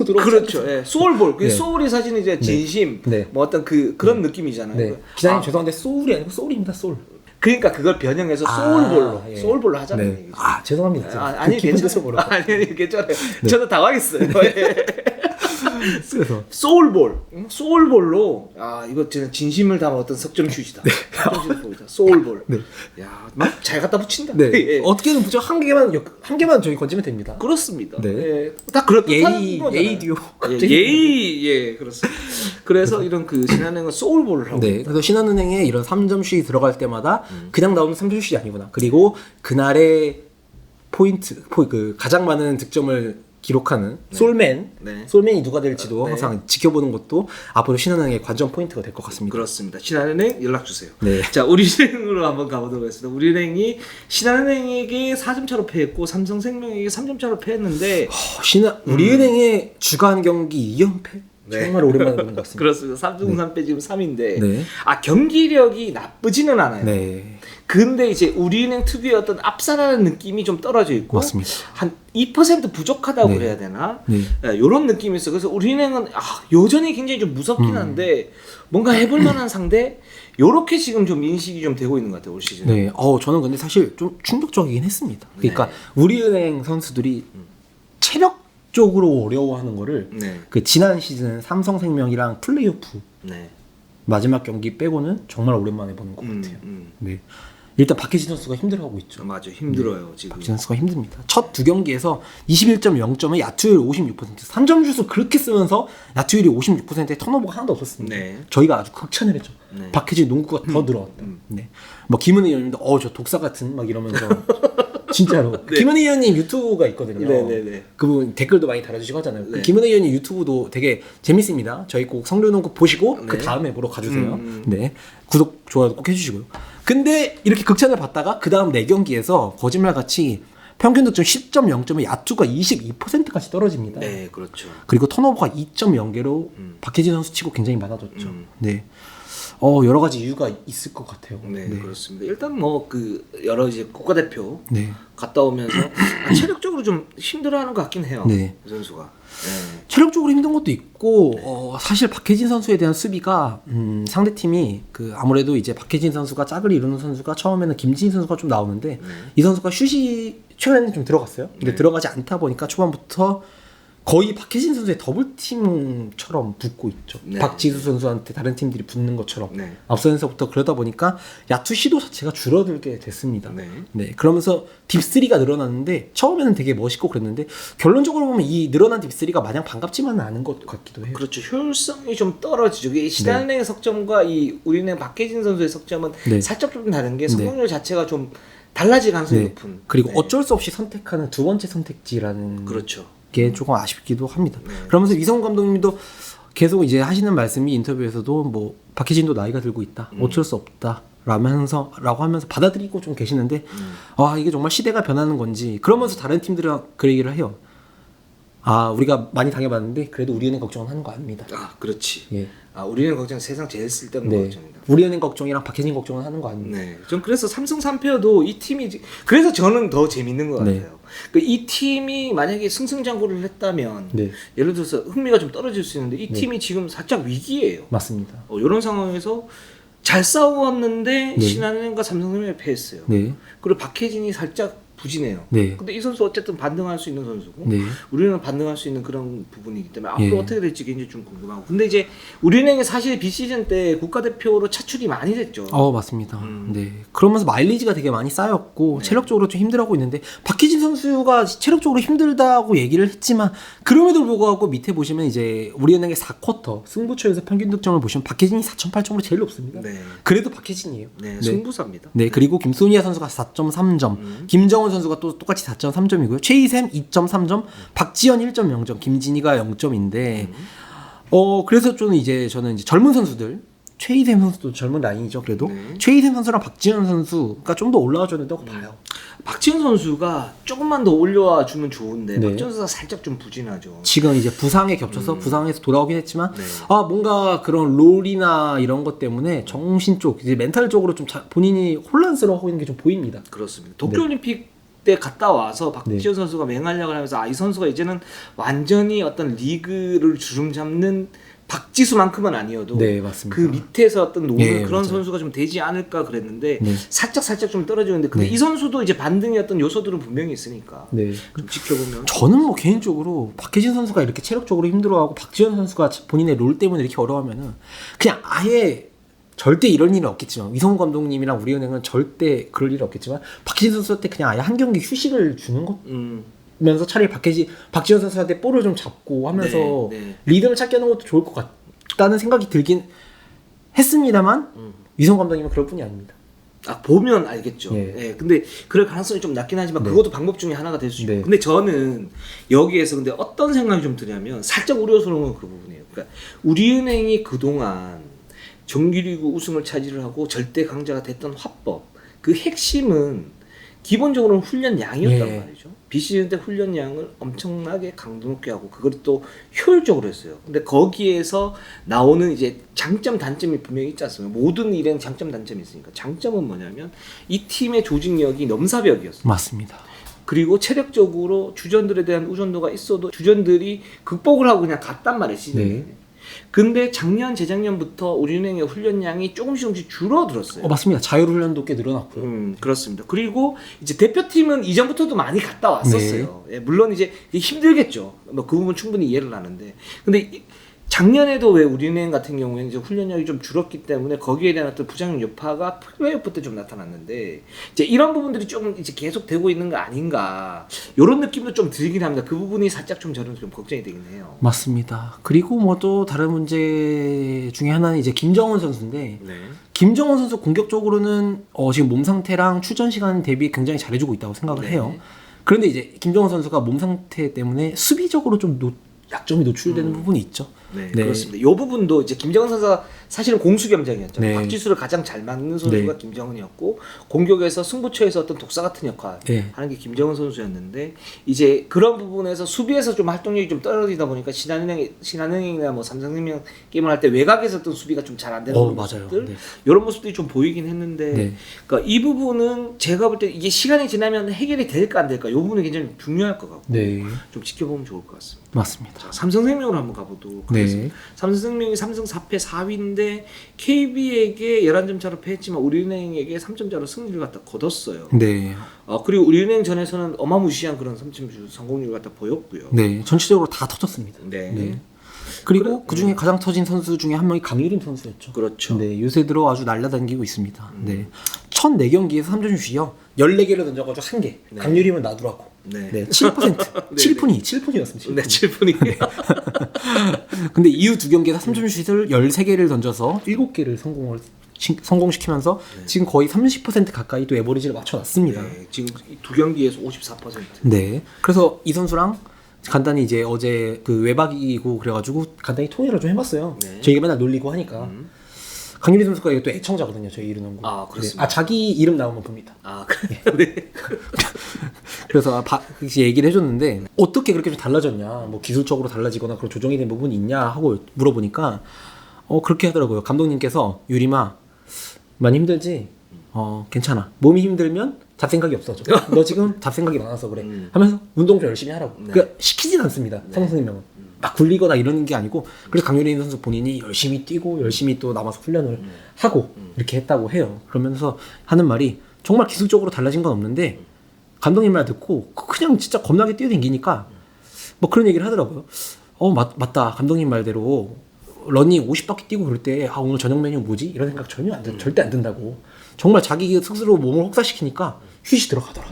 들어. 그렇죠. 예. 소울볼. 그 네. 소울이 사실 이제 진심, 네. 뭐 어떤 그런 느낌이잖아요. 네. 기자님 죄송한데 소울이 아니고 소울입니다. 소울. 그러니까 그걸 변형해서 소울볼로, 예. 소울볼로 하잖아요. 네. 아, 죄송합니다. 아니 기분 괜찮아요. 져서 뭐라고. 아니 괜찮아요. 저도 당황했어요. 예. 그래서 소울볼, 소울볼로 이거 저는 진심을 담은 어떤 석점 슛이다. 석점 슛이다. 소울볼. 네. 야, 막 잘 갖다 붙인다. 네. 예. 어떻게든 붙여 한 개만 저희 건지면 됩니다. 그렇습니다. 네. 예. 다 그렇다는 거잖아요. 예의 듀오. 예, 그렇습니다. 그래서 이런 그 신한은행은 소울볼을 하고. 네. 그래서 신한은행에 이런 3점 슛이 들어갈 때마다 그냥 나오는 3점 슛이 아니구나. 그리고 그날의 그 가장 많은 득점을 기록하는 솔맨, 네. 솔맨이 누가 될지도 네. 항상 지켜보는 것도 앞으로 신한은행의 관전 포인트가 될 것 같습니다. 그렇습니다. 신한은행 연락 주세요. 네. 자, 우리은행으로 한번 가보도록 하겠습니다. 우리은행이 신한은행에게 4점 차로 패했고 삼성생명에게 3점 차로 패했는데 우리은행의 주간 경기 2연패 네. 정말 오랜만에 보는 것 같습니다. 그렇습니다. 3중 3패 지금 3인데 네. 경기력이 나쁘지는 않아요. 네. 근데 이제 우리은행 특유의 어떤 압살하는 느낌이 좀 떨어져 있고 맞습니다. 한 2% 부족하다고 네. 그래야 되나? 네. 이런 느낌이 있어요. 그래서 우리은행은 여전히 굉장히 좀 무섭긴 한데 뭔가 해볼 만한 상대 요렇게 지금 좀 인식이 좀 되고 있는 것 같아요. 올 시즌. 네. 저는 근데 사실 좀 충격적이긴 했습니다. 그러니까 네. 우리은행 선수들이 체력적으로 어려워하는 거를 네. 그 지난 시즌 삼성생명이랑 플레이오프 네. 마지막 경기 빼고는 정말 오랜만에 보는 것 같아요. 네. 일단 박혜진 선수가 힘들어하고 있죠. 맞아, 힘들어요 지금. 박혜진 선수가 힘듭니다. 첫 두 경기에서 21.0점에 야투율 56%, 3점 슛을 그렇게 쓰면서 야투율이 56%에 턴오버가 하나도 없었습니다. 네. 저희가 아주 극찬을 했죠. 네. 박혜진 농구가 더 늘어왔다. 네. 뭐 김은혜 의원님도 저 독사 같은 막 이러면서 진짜로 네. 김은혜 의원님 유튜브가 있거든요. 네네네. 그분 댓글도 많이 달아주시고 하잖아요. 네. 그 김은혜 의원님 유튜브도 되게 재밌습니다. 저희 꼭 성류농구 보시고 네. 그 다음에 보러 가주세요. 네, 구독 좋아요 꼭 해주시고요. 근데 이렇게 극찬을 받다가 그 다음 4경기에서 거짓말같이 평균 득점 10.0점에 야투가 22%까지 떨어집니다. 네, 그렇죠. 그리고 턴오버가 2.0개로 박혜진 선수 치고 굉장히 많아졌죠. 음. 네. 여러 가지 이유가 있을 것 같아요. 네, 그렇습니다. 일단 뭐 그 여러 이제 국가대표 네. 갔다 오면서 체력적으로 좀 힘들어하는 것 같긴 해요. 네. 그 선수가. 네. 체력적으로 힘든 것도 있고 사실 박혜진 선수에 대한 수비가 상대 팀이 그 아무래도 이제 박혜진 선수가 짝을 이루는 선수가 처음에는 김진희 선수가 좀 나오는데 이 선수가 슛이 최근에는 좀 들어갔어요. 근데 들어가지 않다 보니까 초반부터 거의 박혜진 선수의 더블팀처럼 붙고 있죠. 네. 박지수 선수한테 다른 팀들이 붙는 것처럼 네. 앞선에서부터 그러다 보니까 야투 시도 자체가 줄어들게 됐습니다. 네. 네, 그러면서 딥3가 늘어났는데 처음에는 되게 멋있고 그랬는데 결론적으로 보면 이 늘어난 딥3가 마냥 반갑지만은 않은 것 같기도 해요. 그렇죠. 효율성이 좀 떨어지죠. 이 신한은행의 석점과 이 우리은행 박혜진 선수의 석점은 네. 살짝 좀 다른 게 성공률 자체가 좀 달라질 가능성이 네. 높은. 그리고 네. 어쩔 수 없이 선택하는 두 번째 선택지라는 그렇죠. 게 조금 아쉽기도 합니다. 네. 그러면서 이성훈 감독님도 계속 이제 하시는 말씀이 인터뷰에서도 뭐 박혜진도 나이가 들고 있다. 어쩔 수 없다. 라고 하면서 받아들이고 좀 계시는데 이게 정말 시대가 변하는 건지 그러면서 다른 팀들은 그 얘기를 해요. 우리가 많이 당해봤는데 그래도 우리은행 걱정은 하는 거 아닙니다. 그렇지. 예. 우리는 걱정 세상 제일 쓸데없는 네. 걱정입니다. 우리은행 걱정이랑 박혜진 걱정은 하는 거 아닙니다. 네. 전 그래서 삼성 3패여도 이 팀이 그래서 저는 더 재밌는 것 네. 같아요. 이 팀이 만약에 승승장구를 했다면 네. 예를 들어서 흥미가 좀 떨어질 수 있는데 이 팀이 지금 살짝 위기예요. 맞습니다. 이런 상황에서 잘 싸웠는데 네. 신한은행과 삼성생명이 패했어요. 네. 그리고 박혜진이 살짝 부진해요. 네. 근데 이 선수 어쨌든 반등할 수 있는 선수고 네. 우리는 반등할 수 있는 그런 부분이기 때문에 앞으로 예. 어떻게 될지 굉장히 좀 궁금하고. 근데 이제 우리은행이 사실 비시즌 때 국가대표로 차출이 많이 됐죠. 맞습니다. 네. 그러면서 마일리지가 되게 많이 쌓였고 체력적으로 좀 힘들어하고 있는데 박희진 선수가 체력적으로 힘들다고 얘기를 했지만 그럼에도 불구하고 밑에 보시면 이제 우리은행의 4쿼터 승부처에서 평균 득점을 보시면 박희진이 4.8점으로 제일 높습니다. 네. 그래도 박희진이에요. 네, 승부사입니다. 네, 그리고 김소니아 선수가 4.3점, 김정은 선수가 또 똑같이 4.3점이고요. 최희샘 2.3점, 박지현 1.0점, 김진희가 0점인데, 그래서 저는 이제 젊은 선수들, 최희샘 선수도 젊은 라인이죠. 그래도 네. 최희샘 선수랑 박지현 선수가 좀 더 올라와줘야 된다고 봐요. 박지현 선수가 조금만 더 올려와 주면 좋은데 네. 박지현 선수가 살짝 좀 부진하죠. 지금 이제 부상에 겹쳐서 부상에서 돌아오긴 했지만 네. 뭔가 그런 롤이나 이런 것 때문에 정신 쪽 이제 멘탈 쪽으로 좀 본인이 혼란스러워하고 있는 게 좀 보입니다. 그렇습니다. 도쿄올림픽 때 갔다 와서 박지현 네. 선수가 맹활약을 하면서 이 선수가 이제는 완전히 어떤 리그를 주름 잡는 박지수만큼은 아니어도 네, 맞습니다. 그 밑에서 어떤 노는 네, 그런 맞아요. 선수가 좀 되지 않을까 그랬는데 네. 살짝 좀 떨어지는데 근데 네. 이 선수도 이제 반등의 어떤 요소들은 분명히 있으니까 네. 좀 지켜보면 저는 뭐 개인적으로 박혜진 선수가 이렇게 체력적으로 힘들어하고 박지현 선수가 본인의 롤 때문에 이렇게 어려워하면은 그냥 아예 절대 이런 일은 없겠지만 위성훈 감독님이랑 우리은행은 절대 그럴 일은 없겠지만 박혜진 선수한테 그냥 아예 한 경기 휴식을 주는 것 면서 차라리 박지현 선수한테 볼을 좀 잡고 하면서 네. 리듬을 찾게 하는 것도 좋을 것 같다는 생각이 들긴 했습니다만 위성훈 감독님은 그럴 뿐이 아닙니다. 보면 알겠죠. 예. 예. 근데 그럴 가능성이 좀 낮긴 하지만 네. 그것도 방법 중에 하나가 될 수 있고. 네. 근데 저는 여기에서 근데 어떤 생각이 좀 드냐면 살짝 우려스러운 건 그 부분이에요. 그러니까 우리은행이 그동안 정규리그 우승을 차지를 하고 절대 강자가 됐던 화법 그 핵심은 기본적으로는 훈련량이었단 예. 말이죠. 비시즌 때 훈련량을 엄청나게 강도 높게 하고 그걸 또 효율적으로 했어요. 근데 거기에서 나오는 이제 장점 단점이 분명히 있지 않습니까? 모든 일에는 장점 단점이 있으니까 장점은 뭐냐면 이 팀의 조직력이 넘사벽이었어요. 맞습니다. 그리고 체력적으로 주전들에 대한 의존도가 있어도 주전들이 극복을 하고 그냥 갔단 말이에요, 시즌에. 네. 근데 작년, 재작년부터 우리은행의 훈련량이 조금씩 줄어들었어요. 맞습니다. 자율훈련도 꽤 늘어났고요. 그렇습니다. 그리고 이제 대표팀은 이전부터도 많이 갔다 왔었어요. 예, 물론 이제 힘들겠죠. 뭐 그 부분 충분히 이해를 하는데. 근데 작년에도 왜 우리은행 같은 경우에는 이제 훈련량이 좀 줄었기 때문에 거기에 대한 어떤 부작용 여파가 플레이오프 때 좀 나타났는데 이제 이런 부분들이 좀 이제 계속 되고 있는 거 아닌가 이런 느낌도 좀 들긴 합니다. 그 부분이 살짝 좀 저는 좀 걱정이 되긴 해요. 맞습니다. 그리고 뭐 또 다른 문제 중에 하나는 이제 김정은 선수인데 네. 김정은 선수 공격적으로는 지금 몸 상태랑 출전 시간 대비 굉장히 잘해주고 있다고 생각을 네. 해요. 그런데 이제 김정은 선수가 몸 상태 때문에 수비적으로 좀 약점이 노출되는 부분이 있죠. 네, 그렇습니다. 이 부분도 이제 김정은 선수가 사실은 공수겸장이었죠. 네. 박지수를 가장 잘 막는 선수가 네. 김정은이었고 공격에서 승부처에서 어떤 독사 같은 역할 네. 하는 게 김정은 선수였는데 이제 그런 부분에서 수비에서 좀 활동력이 좀 떨어지다 보니까 신한은행이나 뭐 삼성생명 게임을 할 때 외곽에서 어떤 수비가 좀 잘 안 되는 맞아요. 모습들 네. 이런 모습들이 좀 보이긴 했는데 네. 그러니까 이 부분은 제가 볼 때 이게 시간이 지나면 해결이 될까 안 될까 이 부분이 굉장히 중요할 것 같고 네. 좀 지켜보면 좋을 것 같습니다. 맞습니다. 자, 삼성생명으로 한번 가보도록 네. 하겠습니다. 삼성생명이 3승 4패 4위인데 KB에게 11점 차로 패했지만 우리은행에게 3점 차로 승리를 갖다 거뒀어요. 네. 그리고 우리은행 전에서는 어마무시한 그런 3점 성공률을 갖다 보였고요. 네. 전체적으로 다 터졌습니다. 네. 그리고 그 중에 가장 터진 선수 중에 한 명이 강유림 선수였죠. 그렇죠. 네, 요새 들어 아주 날라다니고 있습니다. 네. 1004경기에서 3점슛이요. 14개를 던져가지고 1개. 네. 강유림은 놔두라고. 네. 네, 7%. 네, 7푼이었습니다. 네, 7분이. 근데 이후 두 경기에서 3점슛을 13개를 던져서 7개를 성공시키면서 지금 거의 30% 가까이 또 에버리지를 맞춰놨습니다. 네, 지금 두 경기에서 54%. 네. 그래서 이 선수랑 간단히 이제 어제 그 외박이고 그래가지고 간단히 통일을 좀 해봤어요. 네. 저희가 맨날 놀리고 하니까. 강유리 선수가 이게 또 애청자거든요. 저희 이름농구. 아, 그렇습니다. 네. 자기 이름 나오면 봅니다. 그래요? 네. 그래서 얘기를 해줬는데 어떻게 그렇게 좀 달라졌냐, 뭐 기술적으로 달라지거나 그런 조정이 된 부분이 있냐 하고 물어보니까 그렇게 하더라고요. 감독님께서 유림아 많이 힘들지? 괜찮아. 몸이 힘들면 잡생각이 없어져. 너 지금 잡생각이 많아서 그래. 하면서 운동 좀 열심히 하라고. 네. 그러니까 시키진 않습니다. 선생님은 막 굴리거나 이러는 게 아니고 그래서 강유리 선수 본인이 열심히 뛰고 열심히 또 남아서 훈련을 하고 이렇게 했다고 해요. 그러면서 하는 말이 정말 기술적으로 달라진 건 없는데 감독님 말 듣고 그냥 진짜 겁나게 뛰어댕기니까 뭐 그런 얘기를 하더라고요. 맞다. 감독님 말대로 러닝 50바퀴 뛰고 그럴 때 오늘 저녁 메뉴 뭐지? 이런 생각 절대 안 든다고. 정말 자기 스스로 몸을 혹사시키니까 휴식 들어가더라.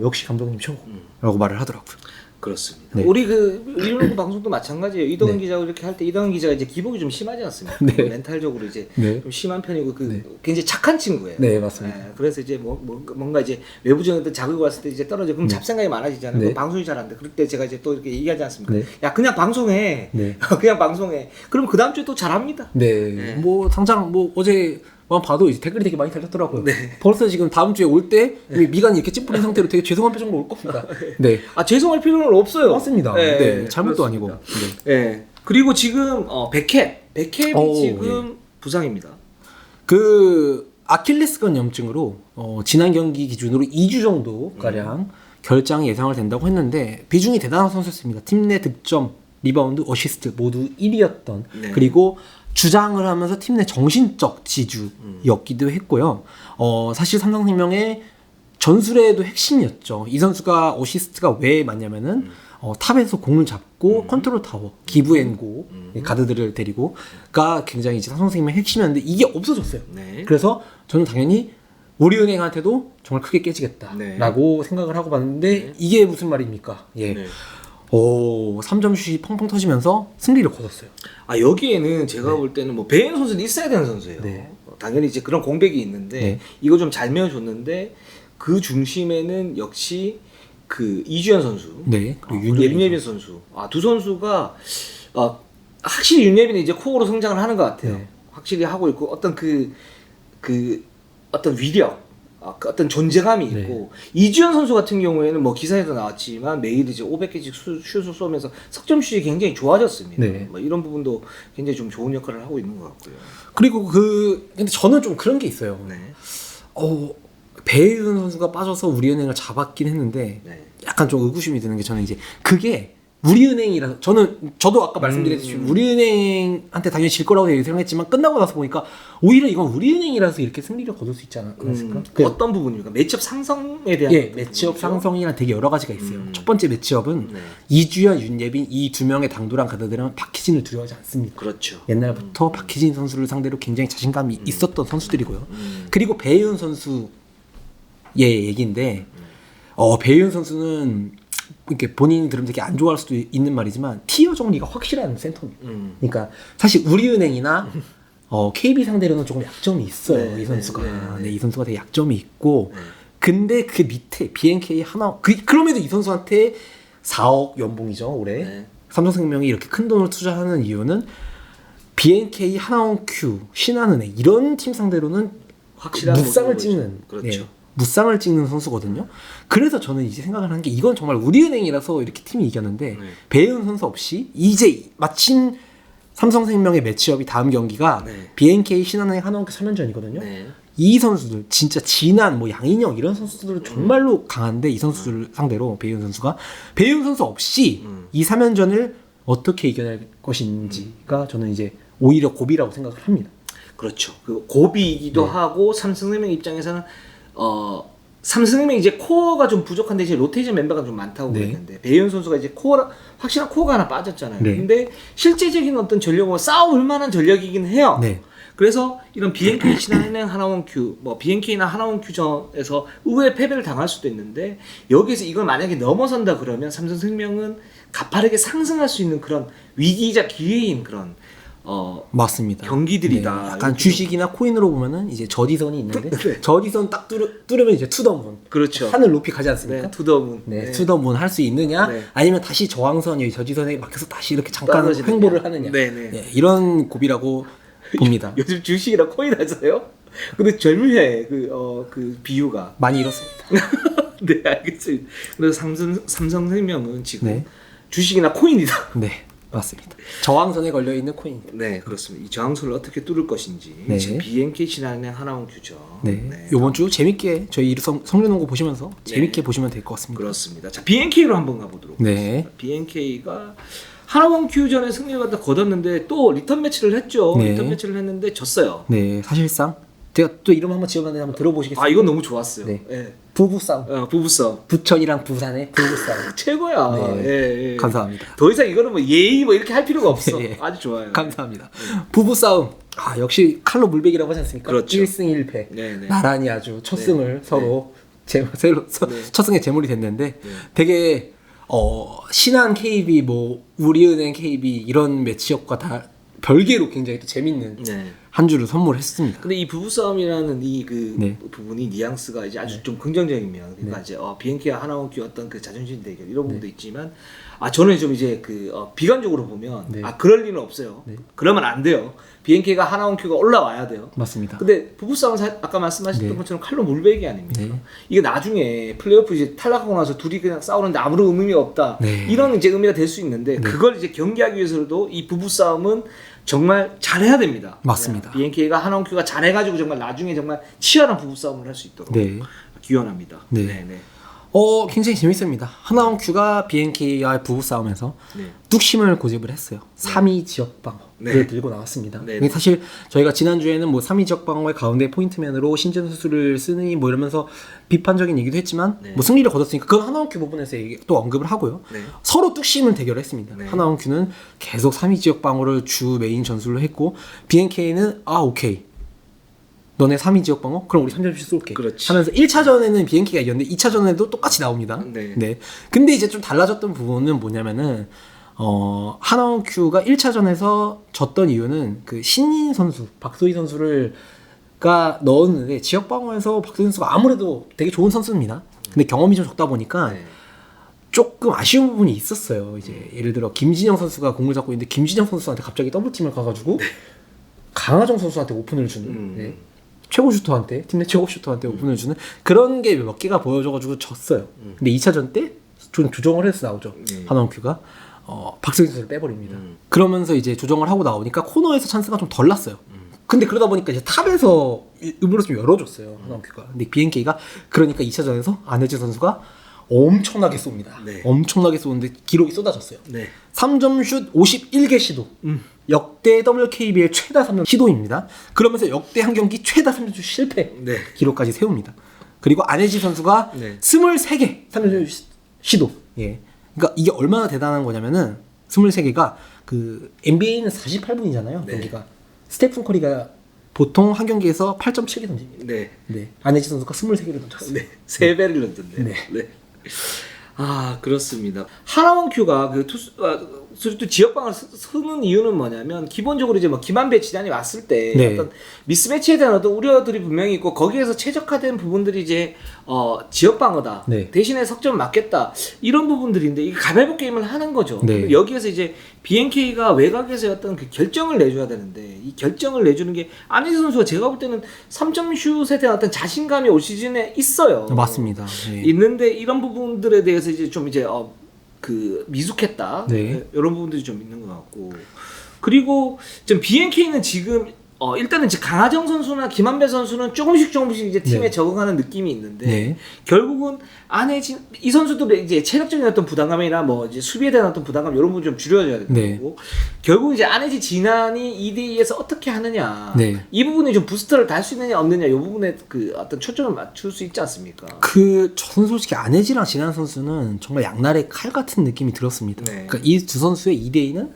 역시 감독님 최고라고 말을 하더라고요. 그렇습니다. 네. 우리 그 일본구 방송도 마찬가지예요. 이동훈 네. 기자가 이렇게 할 때 이동훈 기자가 이제 기복이 좀 심하지 않습니까? 네. 멘탈적으로 이제 네. 좀 심한 편이고 네. 굉장히 착한 친구예요. 네, 맞습니다. 그래서 이제 뭔가 이제 외부적인 어떤 자극이 왔을 때 이제 떨어져 그럼 잡생각이 많아지잖아요. 네. 그럼 방송이 잘 안 돼. 그럴 때 제가 이제 또 이렇게 얘기하지 않습니까? 네. 야 그냥 방송해. 네. 그냥 방송해. 그럼 그 다음 주에 또 잘합니다. 네. 네. 뭐 당장 뭐 어제 봐도 이제 댓글이 되게 많이 달렸더라고요. 네. 벌써 지금 다음 주에 올 때 미간이 이렇게 찌푸린 상태로 되게 죄송한 표정으로 올 겁니다. 네. 죄송할 필요는 없어요. 맞습니다. 네. 잘못도 아니고. 그렇습니다. 네. 그리고 지금 백캡이 지금 예. 부상입니다. 그 아킬레스건 염증으로 지난 경기 기준으로 2주 정도 가량 결장이 예상을 된다고 했는데 비중이 대단한 선수였습니다. 팀 내 득점, 리바운드, 어시스트 모두 1위였던 네. 그리고 주장을 하면서 팀 내 정신적 지주였기도 했고요. 사실 삼성생명의 전술에도 핵심이었죠. 이 선수가 어시스트가 왜 많냐면은 탑에서 공을 잡고 컨트롤 타워, 기브앤고 가드들을 데리고가 굉장히 이제 삼성생명의 핵심이었는데 이게 없어졌어요. 네. 그래서 저는 당연히 우리은행한테도 정말 크게 깨지겠다라고 생각을 하고 봤는데 이게 무슨 말입니까? 예. 네. 3점 슛이 펑펑 터지면서 승리를 거뒀어요. 여기에는 제가 볼 때는 뭐 배인 선수는 있어야 되는 선수예요. 네. 당연히 이제 그런 공백이 있는데 네. 이거 좀 잘 메워줬는데 그 중심에는 역시 그 이주연 선수, 네. 그리고 윤예빈 선수. 두 선수가 확실히 윤예빈이 이제 코어로 성장을 하는 것 같아요. 네. 확실히 하고 있고 어떤 어떤 위력. 그 어떤 존재감이 있고 이주연 선수 같은 경우에는 뭐 기사에도 나왔지만 매일 이제 500개씩 슛을 쏘면서 석점슛이 굉장히 좋아졌습니다. 네. 뭐 이런 부분도 굉장히 좀 좋은 역할을 하고 있는 것 같고요. 그리고 근데 저는 좀 그런 게 있어요. 네. 배혜윤 선수가 빠져서 우리은행을 잡았긴 했는데 네. 약간 좀 의구심이 드는 게 저는 이제 그게 우리은행이라서 저도 아까 말씀드렸듯이 우리은행한테 당연히 질 거라고 예상했지만 끝나고 나서 보니까 오히려 이건 우리은행이라서 이렇게 승리를 거둘 수 있지 않았을까? 어떤 부분입니까? 매치업 상성에 대한 예, 매치업 상성이랑 되게 여러 가지가 있어요. 첫 번째 매치업은 네. 이주연, 윤예빈 이 두 명의 당돌한 가드들은 박희진을 두려워하지 않습니다. 그렇죠. 옛날부터 박희진 선수를 상대로 굉장히 자신감이 있었던 선수들이고요. 그리고 배윤 선수의 얘기인데 배윤 선수는 이렇게 본인이 들으면 되게 안 좋아할 수도 있는 말이지만 티어 정리가 확실한 센터입니다. 그러니까 사실 우리은행이나 KB 상대로는 조금 약점이 있어요. 네, 이 선수가. 네. 이 선수가 되게 약점이 있고 근데 그 밑에 BNK 하나 그럼에도 이 선수한테 4억 연봉이죠 올해. 네. 삼성생명이 이렇게 큰 돈을 투자하는 이유는 BNK, 하나원큐, 신한은행 이런 팀 상대로는 확실한 무쌍을 모습을 찍는 그렇죠. 무쌍을 찍는 선수거든요. 그래서 저는 이제 생각을 하는 게 이건 정말 우리은행이라서 이렇게 팀이 이겼는데 배은 선수 없이 이제 마침 삼성생명의 매치업이 다음 경기가 BNK, 신한은행, 하나원큐 3연전이거든요. 네. 이 선수들 진짜 진한 뭐 양인영 이런 선수들은 정말로 강한데 이 선수들 상대로 배윤 선수가 배윤 선수 없이 이 3연전을 어떻게 이겨낼 것인지가 저는 이제 오히려 고비라고 생각을 합니다. 그렇죠. 그 고비이기도 하고 삼성생명 입장에서는 삼성생명 이제 코어가 좀 부족한데 이제 로테이션 멤버가 좀 많다고 그랬는데 배현 선수가 이제 확실한 코어가 하나 빠졌잖아요. 네. 근데 실제적인 어떤 전력으로 싸울 만한 전력이긴 해요. 네. 그래서 이런 BNK 신한은행 하나원큐 뭐 BNK나 하나원큐전에서 의외의 패배를 당할 수도 있는데 여기서 이걸 만약에 넘어선다 그러면 삼성생명은 가파르게 상승할 수 있는 그런 위기이자 기회인 그런 맞습니다. 경기들이다. 네, 약간 주식이나 코인으로 보면은 이제 저지선이 있는데 저지선 딱 뚫으면 이제 투더문. 그렇죠. 하늘 높이 가지 않습니까? 네, 투더문. 네, 투더문 할 수 있느냐? 네. 아니면 다시 저항선이 저지선에 막혀서 다시 이렇게 잠깐 떨어지느냐. 횡보를 하느냐? 네네. 네, 이런 고비라고 봅니다. 요즘 주식이랑 코인 하세요? 근데 절묘해 그 비유가. 많이 잃었습니다. 네 알겠습니다. 그래서 삼성생명은 지금 네. 주식이나 코인이다. 네, 맞습니다. 저항선에 걸려 있는 코인. 네 그렇습니다. 이 저항선을 어떻게 뚫을 것인지 네. 지금 BNK 신한은행 하나원큐죠. 네. 이번 주 재밌게 저희 성년농구 보시면서 재밌게 보시면 될 것 같습니다. 그렇습니다. 자 BNK로 한번 가보도록 네. 하겠습니다. BNK가 하나원큐전에 승리를 갖다 거뒀는데 또 리턴 매치를 했죠. 네. 리턴 매치를 했는데 졌어요. 네, 사실상 제가 또 이름 한번 지어봤는데 한번 들어보시겠습니까? 아 이건 너무 좋았어요. 네. 예. 부부싸움. 부부싸움. 부천이랑 부산의 부부싸움. 최고야. 네. 예, 예. 감사합니다. 더 이상 이거는 뭐 예의 뭐 이렇게 할 필요가 없어. 예. 아주 좋아요. 감사합니다. 부부싸움. 역시 칼로 물베기라고 하지 않습니까? 그렇죠. 1승 1패. 네, 네. 나란히 아주 첫 네. 승을 서로 첫 승의 제물이 됐는데 되게 신한 KB 뭐 우리은행 KB 이런 매치업과 다 별개로 굉장히 또 재밌는 네. 한 주를 선물했습니다. 근데 이 부부싸움이라는 이 그 네. 부분이 뉘앙스가 이제 아주 좀 긍정적이면 그러니까 이제 BNK와 하나원큐 어떤 그 자존심 대결 이런 부분도 있지만 저는 좀 이제 비관적으로 보면 네. 그럴 리는 없어요. 그러면 안 돼요. BNK가 하나원큐가 올라와야 돼요. 맞습니다. 근데 부부싸움은 아까 말씀하셨던 네. 것처럼 칼로 물베기 아닙니까? 네. 이게 나중에 플레이오프 이제 탈락하고 나서 둘이 그냥 싸우는데 아무런 의미가 없다. 네. 이런 이제 의미가 될 수 있는데 그걸 이제 경기하기 위해서도 이 부부싸움은 정말 잘해야 됩니다. 맞습니다. BNK가 하나원큐가 잘해가지고 정말 나중에 정말 치열한 부부싸움을 할 수 있도록 네. 기원합니다. 네. 네. 굉장히 재밌습니다. 하나원큐가 BNK와의 부부싸움에서 네. 뚝심을 고집을 했어요. 3위 지역 방어를 네. 들고 나왔습니다. 네. 근데 사실 저희가 지난주에는 뭐 3위 지역 방어의 가운데 포인트맨으로 신진 선수를 쓰니 뭐 이러면서 비판적인 얘기도 했지만 뭐 승리를 거뒀으니까 그건 하나원큐 부분에서 또 언급을 하고요. 네. 서로 뚝심을 대결을 했습니다. 네. 하나원큐는 계속 3위 지역 방어를 주 메인 전술로 했고 BNK는 오케이. 너네 3위 지역 방어? 그럼 우리 3점씩 쏠게. 그렇지. 하면서 1차전에는 BNK가 이겼는데 2차전에도 똑같이 나옵니다. 네. 근데 이제 좀 달라졌던 부분은 뭐냐면은 하나원큐가 1차전에서 졌던 이유는 그 신인 선수 박소희 선수가 넣었는데 지역 방어에서 박소희 선수가 아무래도 되게 좋은 선수입니다. 근데 경험이 좀 적다 보니까 조금 아쉬운 부분이 있었어요. 이제 예를 들어 김진영 선수가 공을 잡고 있는데 김진영 선수한테 갑자기 더블팀을 가가지고 강하정 선수한테 오픈을 주는 최고 슈터한테 팀 내 최고 슈터한테 오픈을 주는 그런 게 몇 개가 보여져가지고 졌어요. 근데 2차전 때 좀 조정을 해서 나오죠. 하나원큐가 박소희 선수를 빼버립니다. 그러면서 이제 조정을 하고 나오니까 코너에서 찬스가 좀 덜 났어요. 근데 그러다 보니까 이제 탑에서 일부러 좀 열어줬어요. 하나원큐가. 근데 BNK가 그러니까 2차전에서 안혜지 선수가 엄청나게 쏩니다. 네. 엄청나게 쏘는데 기록이 쏟아졌어요. 네. 3점 슛 51개 시도. 역대 WKBL 최다 3점 시도입니다. 그러면서 역대 한 경기 최다 3점 슛 실패 네. 기록까지 세웁니다. 그리고 안혜지 선수가 네. 23개 3점 슛 시도. 예. 그러니까 이게 얼마나 대단한 거냐면은 23개가 그 NBA는 48분이잖아요. 네. 경기가. 스테픈 커리가 보통 한 경기에서 8.7개 던집니다. 네. 네. 안혜지 선수가 23개를 던졌어요. 네. 3배를 넣던데요. 네. 네. 아, 그렇습니다. 하나원 큐가 그 투수 또 지역방을 쓰는 이유는 뭐냐면 기본적으로 이제 뭐 김한배 지단이 왔을 때 네. 어떤 미스매치에 대한 어떤 우려들이 분명히 있고 거기에서 최적화된 부분들이 이제 지역방어다. 네. 대신에 석점 맞겠다. 이런 부분들인데 이게 가위바위보 게임을 하는 거죠. 네. 여기에서 이제 BNK가 외곽에서 어떤 그 결정을 내줘야 되는데 이 결정을 내주는 게 안혜지 선수가 제가 볼 때는 3점 슛에 대한 어떤 자신감이 올 시즌에 있어요. 맞습니다. 네. 있는데 이런 부분들에 대해서 이제 좀 이제 그 미숙했다. 네. 이런 부분들이 좀 있는 것 같고 그리고 좀 BNK는 지금 일단은 이제 강하정 선수나 김한배 선수는 조금씩 이제 팀에 네. 적응하는 느낌이 있는데 네. 결국은 안혜진 이 선수들의 이제 체력적인 어떤 부담감이나 뭐 이제 수비에 대한 어떤 부담감 이런 부분 좀 줄여줘야 되는 네. 거고 결국 이제 안혜진 진한이 2대2에서 어떻게 하느냐 네. 이 부분이 좀 부스터를 달 수 있느냐 없느냐 이 부분에 그 어떤 초점을 맞출 수 있지 않습니까? 저는 솔직히 안혜지랑 진한 선수는 정말 양날의 칼 같은 느낌이 들었습니다. 네. 그러니까 이 두 선수의 2대2는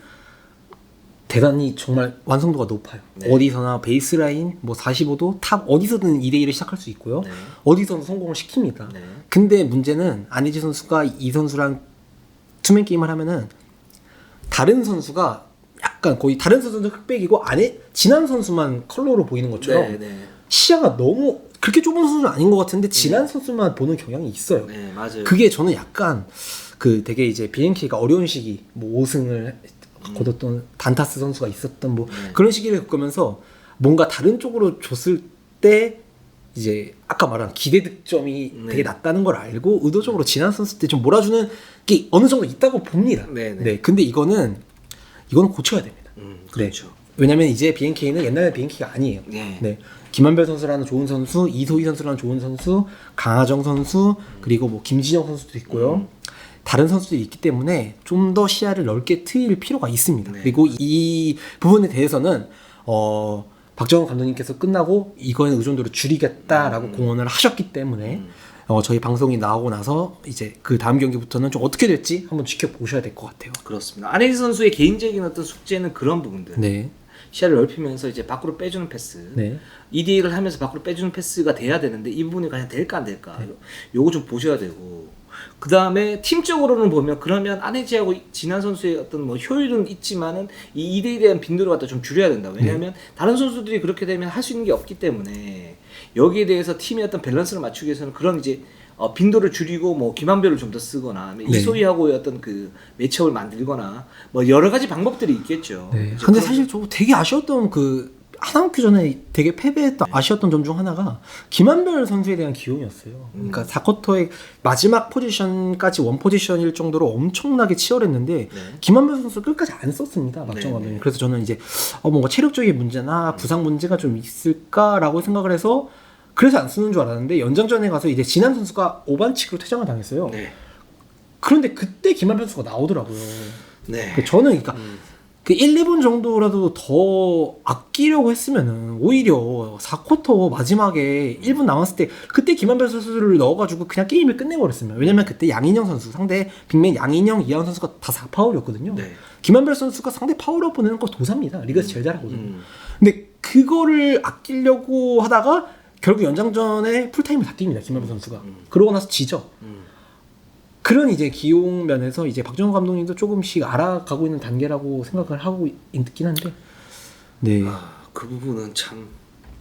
대단히 정말 완성도가 높아요. 네. 어디서나 베이스라인 뭐 45도 탑 어디서든 2대1을 시작할 수 있고요. 네. 어디서든 성공을 시킵니다. 네. 근데 문제는 안혜지 선수가 이 선수랑 투맨 게임을 하면은 다른 선수가 약간 거의 다른 선수는 흑백이고 진한 선수만 컬러로 보이는 것처럼 네, 네. 시야가 너무 그렇게 좁은 선수는 아닌 것 같은데 진한 선수만 보는 경향이 있어요. 네, 맞아요. 그게 저는 약간 그 되게 이제 BNK가 어려운 시기 뭐 5승을 거뒀던 단타스 선수가 있었던 뭐 네. 그런 시기를 겪으면서 뭔가 다른 쪽으로 줬을 때 이제 아까 말한 기대 득점이 네. 되게 낮다는 걸 알고 의도적으로 진한 선수 때 좀 몰아주는 게 어느 정도 있다고 봅니다. 네, 네. 근데 이거는 고쳐야 됩니다. 그렇죠. 왜냐면 이제 BNK는 옛날 BNK가 아니에요. 네. 김한별 선수라는 좋은 선수, 이소희 선수라는 좋은 선수, 강하정 선수, 그리고 뭐 김진영 선수도 있고요. 다른 선수들이 있기 때문에 좀 더 시야를 넓게 트일 필요가 있습니다. 네. 그리고 이 부분에 대해서는 박정훈 감독님께서 끝나고 이거는 의존도를 줄이겠다라고 공언을 하셨기 때문에 저희 방송이 나오고 나서 이제 그 다음 경기부터는 좀 어떻게 될지 한번 지켜보셔야 될 것 같아요. 그렇습니다. 안혜지 선수의 개인적인 어떤 숙제는 그런 부분들. 네. 시야를 넓히면서 이제 밖으로 빼주는 패스. 네. 2대1을 하면서 밖으로 빼주는 패스가 돼야 되는데 이 부분이 과연 될까 안 될까. 요거 좀 보셔야 되고. 그 다음에 팀적으로는 보면 그러면 안혜지하고 진한 선수의 어떤 뭐 효율은 있지만은 이 2대1에 대한 빈도를 갖다 좀 줄여야 된다. 왜냐하면 다른 선수들이 그렇게 되면 할 수 있는 게 없기 때문에 여기에 대해서 팀의 어떤 밸런스를 맞추기 위해서는 그런 이제 빈도를 줄이고 뭐 김한별을 좀 더 쓰거나 이소희하고의 어떤 그 매치업을 만들거나 뭐 여러 가지 방법들이 있겠죠. 네. 이제 근데 그런- 사실 저 되게 아쉬웠던 그 하나원큐 전에 되게 패배했던 아쉬웠던 점 중 하나가 김한별 선수에 대한 기용이었어요. 그러니까 4쿼터의 마지막 포지션까지 원 포지션일 정도로 엄청나게 치열했는데 김한별 선수 끝까지 안 썼습니다. 박정호 감독님. 네. 그래서 저는 이제 뭔가 체력적인 문제나 부상 문제가 좀 있을까라고 생각을 해서 그래서 안 쓰는 줄 알았는데 연장전에 가서 이제 진한 선수가 오반칙으로 퇴장을 당했어요. 네. 그런데 그때 김한별 선수가 나오더라고요. 네. 저는 그러니까 그 1, 2분 정도라도 더 아끼려고 했으면은 오히려 4쿼터 마지막에 1분 남았을 때 그때 김한별 선수를 넣어가지고 그냥 게임을 끝내버렸으면 왜냐면 그때 양인영 선수 상대 빅맨 양인영, 이하원 선수가 다 4파울이었거든요. 네. 김한별 선수가 상대 파울업 보내는 거 도사입니다. 리그에서 제일 잘하거든요. 근데 그거를 아끼려고 하다가 결국 연장전에 풀타임을 다 뜁니다. 김한별 선수가. 그러고 나서 지죠. 그런 이제 기용 면에서 이제 박정호 감독님도 조금씩 알아가고 있는 단계라고 생각을 하고 있긴 한데, 네, 그 부분은 참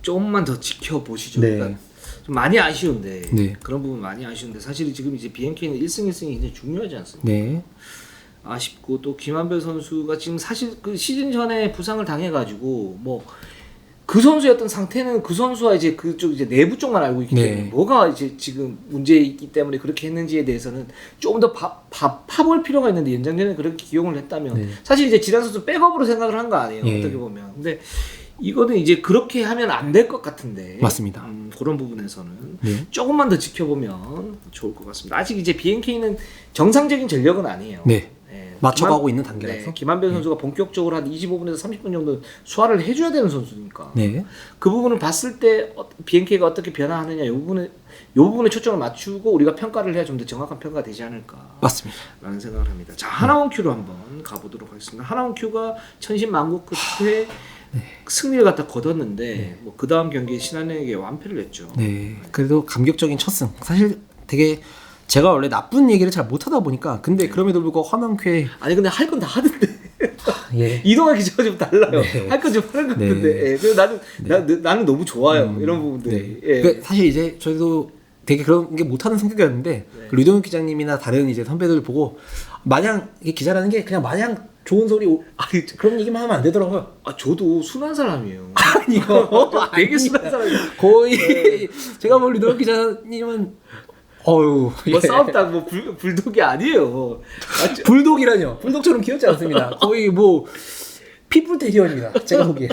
조금만 더 지켜보시죠. 네. 그러니까 좀 많이 아쉬운데 네. 그런 부분 많이 아쉬운데 사실 지금 이제 BNK는 1승 1승이 굉장히 중요하지 않습니까? 네, 아쉽고 또 김한별 선수가 지금 사실 그 시즌 전에 부상을 당해가지고 뭐 그 선수의 어떤 상태는 그 선수와 이제 그쪽 이제 내부 쪽만 알고 있기 네. 때문에 뭐가 이제 지금 문제 있기 때문에 그렇게 했는지에 대해서는 조금 더 파볼 필요가 있는데 연장전에 그렇게 기용을 했다면 네. 사실 이제 지란 선수 백업으로 생각을 한 거 아니에요. 예. 어떻게 보면. 근데 이거는 이제 그렇게 하면 안 될 것 같은데. 맞습니다. 그런 부분에서는 네. 조금만 더 지켜보면 좋을 것 같습니다. 아직 이제 BNK는 정상적인 전력은 아니에요. 네. 네. 맞춰가고 있는 단계라서. 네. 김한별 선수가 본격적으로 한 25분에서 30분 정도 소화를 해줘야 되는 선수니까. 네. 그 부분을 봤을 때 BNK가 어떻게 변화하느냐 이 부분에 초점을 맞추고 우리가 평가를 해야 좀 더 정확한 평가가 되지 않을까. 맞습니다. 라는 생각을 합니다. 자, 하나원 큐로 한번 가보도록 하겠습니다. 하나원 큐가 천신만고 끝에 승리를 갖다 거뒀는데 뭐 그 다음 경기에 신한은행에게 완패를 했죠. 네. 그래도 감격적인 첫 승. 사실 되게 제가 원래 나쁜 얘기를 잘 못하다 보니까 근데 그럼에도 불구하고 화만쾌 아니 근데 할 건 다 하던데 예. 이동학 기자가 좀 달라요. 네. 할 건 좀 하는 것 네. 같은데 예. 그래서 나는 너무 좋아요. 이런 부분들이. 네. 예. 그러니까 사실 이제 저희도 되게 그런 게 못하는 성격이었는데 그 류동욱 기자님이나 다른 이제 선배들 보고 마냥 이게 기자라는 게 그냥 마냥 좋은 소리 아니, 그런 얘기만 하면 안 되더라고요. 저도 순한 사람이에요. 아니요. 되게 순한 사람이에요. 거의 제가 볼 류동욱 기자님은 어유 뭐 싸움다 뭐 불독이 아니에요. 불독이라뇨. 불독처럼 귀엽지 않습니다. 거의 뭐 피플 테리어입니다. 제가 보기에.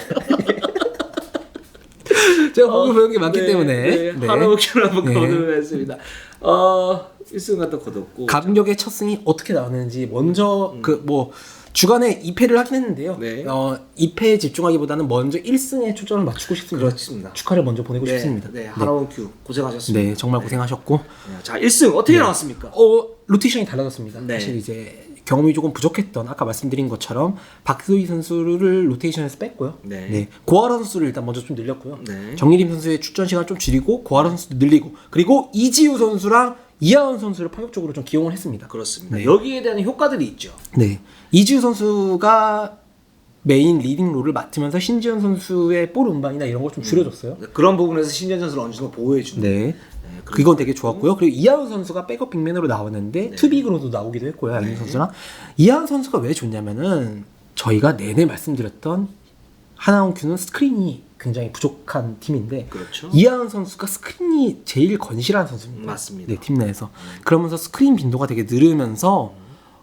제가 보고 배운 게 많기 때문에 하나만 큐를 한번 네. 거두도록 하겠습니다. 1승 갖다 거뒀고 감격의 첫 승이 어떻게 나왔는지 먼저 그 뭐 주간에 2패를 하긴 했는데요. 네. 2패에 집중하기보다는 먼저 1승에 초점을 맞추고 싶습니다. 그렇습니다. 축하를 먼저 보내고 싶습니다. 네, 하나원 큐 고생하셨습니다. 네, 정말 고생하셨고 자, 1승 어떻게 나왔습니까? 로테이션이 달라졌습니다. 네. 사실 이제 경험이 조금 부족했던 아까 말씀드린 것처럼 박소희 선수를 로테이션에서 뺐고요. 네. 고아라 선수를 일단 먼저 좀 늘렸고요. 네. 정예림 선수의 출전 시간을 좀 줄이고 고아라 선수도 늘리고 그리고 이지우 선수랑 이하은 선수를 파격적으로 좀 기용을 했습니다. 그렇습니다. 네. 여기에 대한 효과들이 있죠. 네. 이지우 선수가 메인 리딩 롤을 맡으면서 신지현 선수의 볼 운반이나 이런 걸 좀 줄여줬어요. 그런 부분에서 신전 선수를 어느 정도 보호해주는. 네. 그건 되게 좋았고요. 그리고 이하은 선수가 백업 빅맨으로 나왔는데 투빅으로도 나오기도 했고요. 양희 선수랑 이하은 선수가 왜 좋냐면은 저희가 내내 말씀드렸던 하나원 큐는 스크린이 굉장히 부족한 팀인데 그렇죠. 이하은 선수가 스크린이 제일 건실한 선수입니다. 맞습니다. 네, 팀 내에서. 그러면서 스크린 빈도가 되게 늘으면서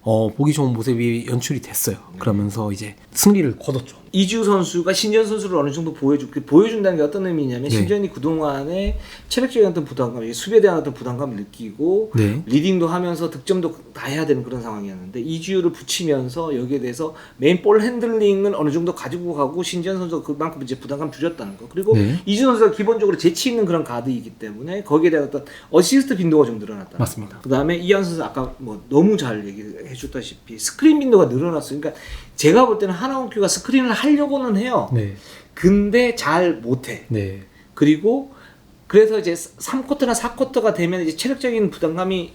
보기 좋은 모습이 연출이 됐어요. 그러면서 이제 승리를 거뒀죠. 이주 선수가 신전 선수를 어느 정도 보여준다는 게 어떤 의미냐면 네. 신전이 그동안에 체력적인 어떤 부담감, 수비에 대한 어떤 부담감을 느끼고 네. 리딩도 하면서 득점도 다 해야 되는 그런 상황이었는데 이주를 붙이면서 여기에 대해서 메인 볼 핸들링은 어느 정도 가지고 가고 신전 선수가 그만큼 이제 부담감 줄였다는 거. 그리고 네. 이주 선수가 기본적으로 재치 있는 그런 가드이기 때문에 거기에 대한 어떤 어시스트 빈도가 좀 늘어났다. 맞습니다. 그다음에 이한 선수 아까 뭐 너무 잘 얘기해 줬다시피 스크린 빈도가 늘어났어요. 그러니까 제가 볼 때는 하나원 큐가 스크린을 하려고는 해요. 네. 근데 잘 못해. 네. 그리고 그래서 이제 3쿼터나 4쿼터가 되면 이제 체력적인 부담감이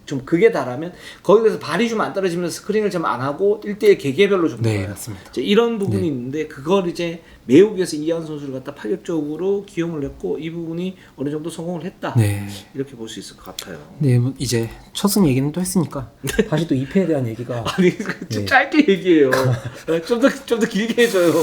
좀 극에 달하면 거기에서 발이 좀 안 떨어지면서 스크린을 좀 안 하고 1대1 개개별로 좀 네, 나와요. 맞습니다. 이제 이런 부분이 있는데 그걸 이제 메우기 위해서 이하은 선수를 갖다 파격적으로 기용을 했고 이 부분이 어느 정도 성공을 했다. 네. 이렇게 볼 수 있을 것 같아요. 네, 뭐 이제 첫 승 얘기는 또 했으니까 다시 또 2패에 대한 얘기가 아니 좀 짧게 얘기해요. 좀 더 길게 해줘요.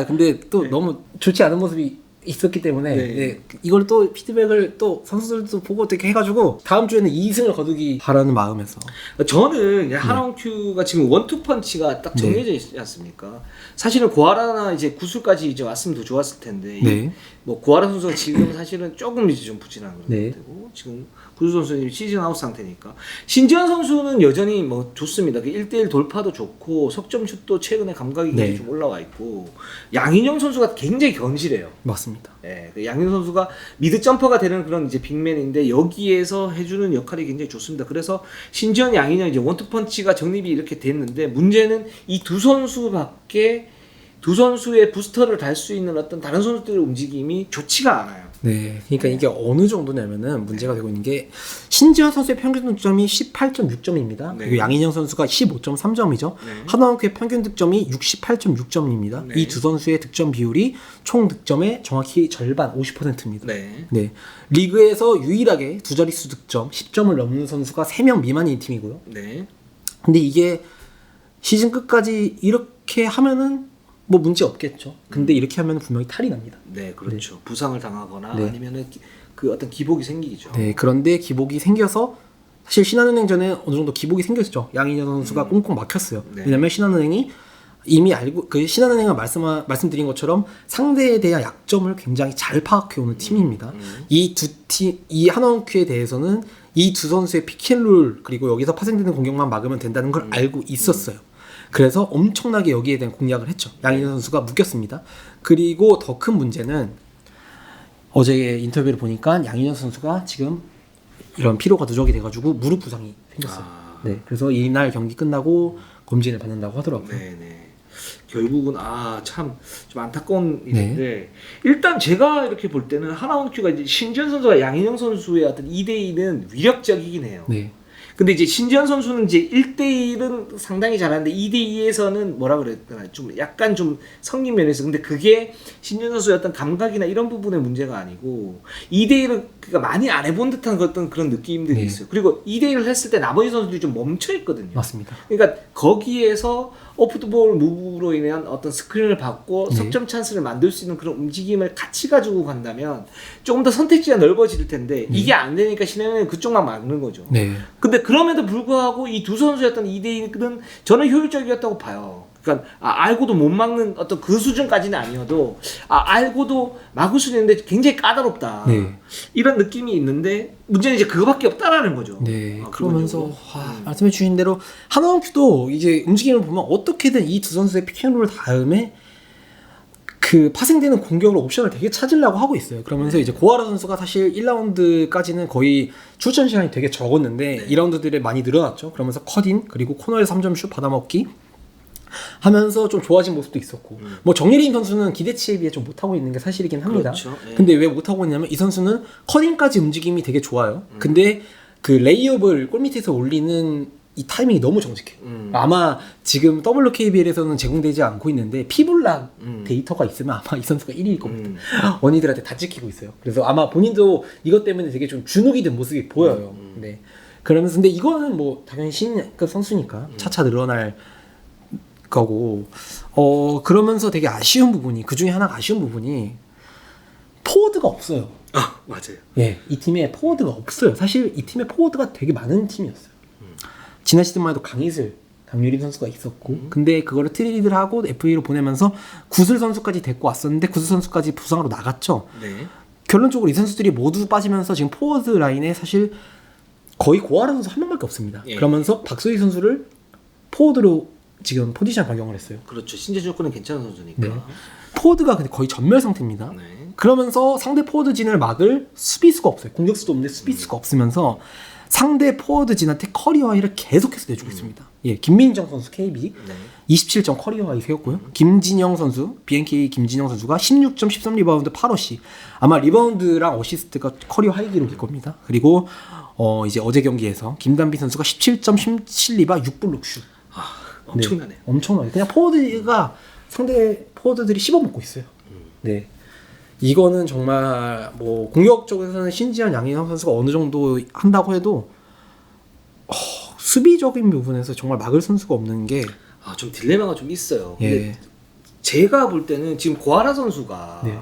근데 또 너무 좋지 않은 모습이 있었기 때문에 네. 네, 이걸 또 피드백을 또 선수들도 보고 어떻게 해가지고 다음 주에는 2승을 거두기 바라는 마음에서 저는 하나원 큐가 지금 원투 펀치가 딱 정해져 있지 않습니까? 사실은 고아라나 이제 구술까지 이제 왔으면 더 좋았을 텐데 네. 뭐 고아라 선수가 지금 사실은 조금 이제 좀 부진한 그런 네. 상태고 지금 구수 선수는 시즌 아웃 상태니까 신지현 선수는 여전히 뭐 좋습니다. 그 1대1 돌파도 좋고 석점 슛도 최근에 감각이 굉장히 네. 좀 올라와 있고 양인영 선수가 굉장히 견실해요. 맞습니다. 예, 그 양인영 선수가 미드 점퍼가 되는 그런 이제 빅맨인데 여기에서 해주는 역할이 굉장히 좋습니다. 그래서 신지현, 양인영 이제 원투펀치가 정립이 이렇게 됐는데 문제는 이 두 선수밖에 두 선수의 부스터를 달 수 있는 어떤 다른 선수들의 움직임이 좋지가 않아요. 네, 그러니까 이게 어느 정도냐면은 문제가 되고 있는 게 신지현 선수의 평균 득점이 18.6점입니다. 네. 그리고 양인영 선수가 15.3점이죠. 네. 하나원크의 평균 득점이 68.6점입니다. 네. 이 두 선수의 득점 비율이 총 득점의 정확히 절반 50%입니다. 네. 네, 리그에서 유일하게 두 자릿수 득점 10점을 넘는 선수가 3명 미만인 팀이고요. 네. 근데 이게 시즌 끝까지 이렇게 하면은 뭐 문제 없겠죠. 근데 이렇게 하면 분명히 탈이 납니다. 네, 그렇죠. 부상을 당하거나 네. 아니면은 그 어떤 기복이 생기죠. 네, 그런데 기복이 생겨서 사실 신한은행전에 어느 정도 기복이 생겼죠. 양인현 선수가 꽁꽁 막혔어요. 네. 왜냐면 신한은행이 이미 알고 그 신한은행가 말씀드린 것처럼 상대에 대한 약점을 굉장히 잘 파악해 오는 팀입니다. 이 두 팀, 이 하나원큐에 대해서는 이 두 선수의 피켄롤 그리고 여기서 파생되는 공격만 막으면 된다는 걸 알고 있었어요. 그래서 엄청나게 여기에 대한 공략을 했죠. 양인현 선수가 묶였습니다. 그리고 더 큰 문제는 어제 인터뷰를 보니까 양인현 선수가 지금 이런 피로가 누적이 돼가지고 무릎 부상이 생겼어요. 네, 그래서 이날 경기 끝나고 검진을 받는다고 하더라고요. 네네. 결국은 참 좀 안타까운 일인데 일단 제가 이렇게 볼 때는 하나원큐가 이제 신지현 선수와 양인영 선수의 어떤 2대2는 위력적이긴 해요. 네. 근데 이제 신지현 선수는 이제 1대1은 상당히 잘하는데 2대2에서는 뭐라 그랬더라 좀 약간 좀 성립 면에서 근데 그게 신지현 선수의 어떤 감각이나 이런 부분의 문제가 아니고 2대1은 그러니까 많이 안 해본 듯한 어떤 그런 느낌들이 네. 있어요. 그리고 2대1을 했을 때 나머지 선수들이 좀 멈춰 있거든요. 맞습니다. 그러니까 거기에서 오프드볼 무브로 인한 어떤 스크린을 받고 네. 석점 찬스를 만들 수 있는 그런 움직임을 같이 가지고 간다면 조금 더 선택지가 넓어질 텐데 이게 안 되니까 신현은 그쪽만 막는 거죠. 네. 근데 그럼에도 불구하고 이 두 선수였던 2대2는 저는 효율적이었다고 봐요. 그러니까 알고도 못 막는 어떤 그 수준까지는 아니어도 알고도 막을 수 있는데 굉장히 까다롭다. 네. 이런 느낌이 있는데 문제는 이제 그거밖에 없다라는 거죠. 네. 그러면서 말씀해 주신 대로 하나원큐도 이제 움직임을 보면 어떻게든 이 두 선수의 피켄롤 다음에 그 파생되는 공격으로 옵션을 되게 찾으려고 하고 있어요. 그러면서 이제 고아라 선수가 사실 1라운드까지는 거의 출전 시간이 되게 적었는데 2라운드들에 많이 늘어났죠. 그러면서 컷인 그리고 코너에서 3점 슛 받아먹기 하면서 좀 좋아진 모습도 있었고 뭐 정예린 선수는 기대치에 비해 좀 못하고 있는 게 사실이긴 합니다. 그렇죠. 예. 근데 왜 못하고 있냐면 이 선수는 커딩까지 움직임이 되게 좋아요. 근데 그 레이업을 골밑에서 올리는 이 타이밍이 너무 정직해요. 아마 지금 WKBL에서는 제공되지 않고 있는데 피블락 데이터가 있으면 아마 이 선수가 1위일 겁니다. 원희들한테 다 찍히고 있어요. 그래서 아마 본인도 이것 때문에 되게 좀 주눅이 든 모습이 보여요. 네. 그러면서 근데 이거는 뭐 당연히 신급 선수니까 차차 늘어날 거고 그러면서 되게 아쉬운 부분이 그 중에 하나가 아쉬운 부분이 포워드가 없어요. 맞아요. 예, 이 팀에 포워드가 없어요. 사실 이 팀에 포워드가 되게 많은 팀이었어요. 지난 시즌만 해도 강유림 선수가 있었고 근데 그거를 트레이드를 하고 FA로 보내면서 구슬 선수까지 데리고 왔었는데 구슬 선수까지 부상으로 나갔죠. 네. 결론적으로 이 선수들이 모두 빠지면서 지금 포워드 라인에 사실 거의 고아라 선수 한 명밖에 없습니다. 예. 그러면서 박소희 선수를 포워드로 지금 포지션 변경을 했어요. 그렇죠. 신재 조건은 괜찮은 선수니까. 네. 포워드가 근데 거의 전멸 상태입니다. 네. 그러면서 상대 포워드진을 막을 수비수가 없어요. 공격수도 없는데 수비수가 없으면서 상대 포워드진한테 커리어 하이를 계속해서 내주고 있습니다. 예, 김민정 선수 KB 네. 27점 커리어 하이 세웠고요. 김진영 선수 BNK 김진영 선수가 16점 13리바운드 8어시 아마 리바운드랑 어시스트가 커리어 하이 기록일 겁니다. 그리고 이제 어제 경기에서 김단비 선수가 17점 17리바 6블록 슛. 엄청나네요. 네, 엄청나요. 그냥 포워드가 상대 포워드들이 씹어먹고 있어요. 네. 이거는 정말 뭐 공격 쪽에서는 신지현 양인성 선수가 어느 정도 한다고 해도 수비적인 부분에서 정말 막을 선수가 없는 게 좀 딜레마가 좀 있어요. 근데 예. 제가 볼 때는 지금 고아라 선수가 네.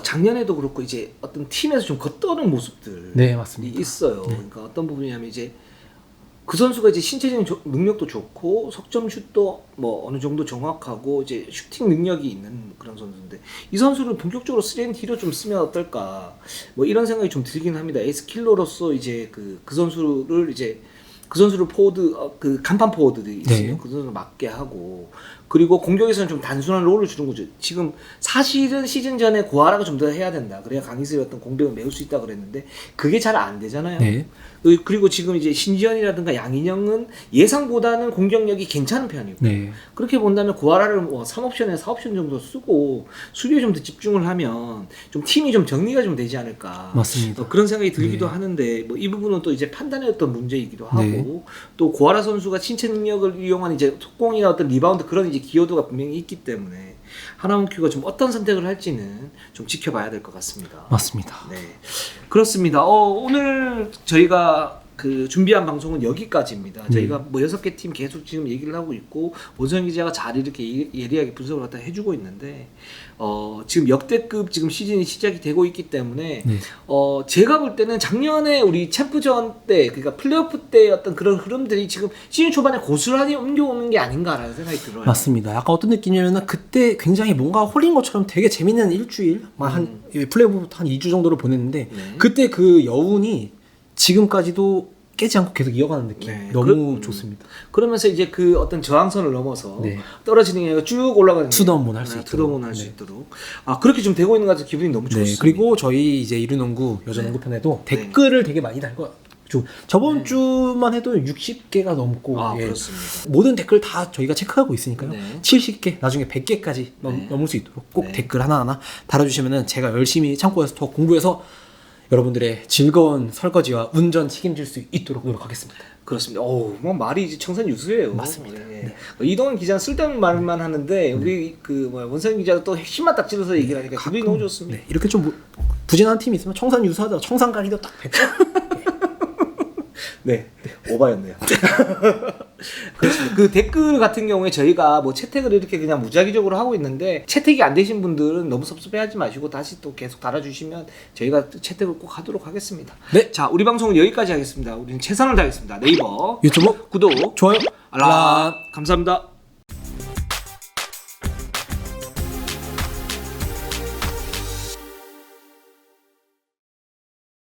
작년에도 그렇고 이제 어떤 팀에서 좀 겉도는 모습들이 네, 맞습니다. 있어요. 그러니까 어떤 부분이냐면 이제 그 선수가 이제 신체적인 능력도 좋고 석점 슛도 뭐 어느 정도 정확하고 이제 슈팅 능력이 있는 그런 선수인데 이 선수를 본격적으로 3&D로 좀 쓰면 어떨까 뭐 이런 생각이 좀 들긴 합니다. 에이스 킬러로서 이제 그 선수를 포워드 그 간판 포워드들이 있어요. 네. 그 선수를 맡게 하고 그리고 공격에서는 좀 단순한 롤을 주는 거죠. 지금 사실은 시즌 전에 고아라가 좀 더 해야 된다. 그래야 강희슬의 어떤 공백을 메울 수 있다 그랬는데 그게 잘 안 되잖아요. 네. 그리고 지금 이제 신지현이라든가 양인영은 예상보다는 공격력이 괜찮은 편이고 네. 그렇게 본다면 고아라를 뭐 3옵션에 4옵션 정도 쓰고 수비에 좀 더 집중을 하면 좀 팀이 좀 정리가 좀 되지 않을까. 맞습니다. 그런 생각이 들기도 하는데 뭐 이 부분은 또 이제 판단의 어떤 문제이기도 하고 네. 또 고아라 선수가 신체 능력을 이용한 이제 속공이나 어떤 리바운드 그런 이제 기여도가 분명히 있기 때문에 하나원큐가 좀 어떤 선택을 할지는 좀 지켜봐야 될 것 같습니다. 맞습니다. 네, 그렇습니다. 오늘 저희가 그 준비한 방송은 여기까지입니다. 저희가 뭐 6개 팀 계속 지금 얘기를 하고 있고 원성 기자가 잘 이렇게 예리하게 분석을 갖다 해주고 있는데 지금 역대급 지금 시즌이 시작이 되고 있기 때문에 제가 볼 때는 작년에 우리 챔프전 때 그러니까 플레이오프 때 어떤 그런 흐름들이 지금 시즌 초반에 고스란히 옮겨오는 게 아닌가라는 생각이 들어요. 맞습니다. 약간 어떤 느낌이냐면 그때 굉장히 뭔가 홀린 것처럼 되게 재밌는 일주일 한 플레이오프부터 한 2주 정도를 보냈는데 그때 그 여운이 지금까지도 깨지 않고 계속 이어가는 느낌. 너무 좋습니다. 그러면서 이제 그 어떤 저항선을 넘어서 네. 떨어지는 게 아니라 쭉 올라가는 투더운문 할 수 있도록. 투더운문 할 수 있도록. 그렇게 좀 되고 있는 것 같아서 기분이 너무 좋습니다. 그리고 저희 이제 이루농구 여자농구 편에도 댓글을 되게 많이 달고 저번 주만 해도 60개가 넘고 그렇습니다. 모든 댓글 다 저희가 체크하고 있으니까요. 70개 나중에 100개까지 넘을 수 있도록 꼭 댓글 하나하나 달아주시면은 제가 열심히 창고에서 더 공부해서 여러분들의 즐거운 설거지와 운전 책임질 수 있도록 노력하겠습니다. 그렇습니다. 뭐 말이 이제 청산유수예요. 맞습니다. 이동환 기자는 쓸데없는 말만 하는데 우리 그 원상 기자가 또 핵심만 딱 찔러서 얘기를 하니까 기분이 너무 좋습니다. 이렇게 좀 부진한 팀이 있으면 청산유수하다가 청산가리도 딱 뱉고 오바였네요. 그렇습니다. 그 댓글 같은 경우에 저희가 뭐 채택을 이렇게 그냥 무작위적으로 하고 있는데 채택이 안 되신 분들은 너무 섭섭해하지 마시고 다시 또 계속 달아주시면 저희가 채택을 꼭 하도록 하겠습니다. 자, 우리 방송은 여기까지 하겠습니다. 우리는 최선을 다하겠습니다. 네이버, 유튜브 구독, 좋아요, 알람. 감사합니다.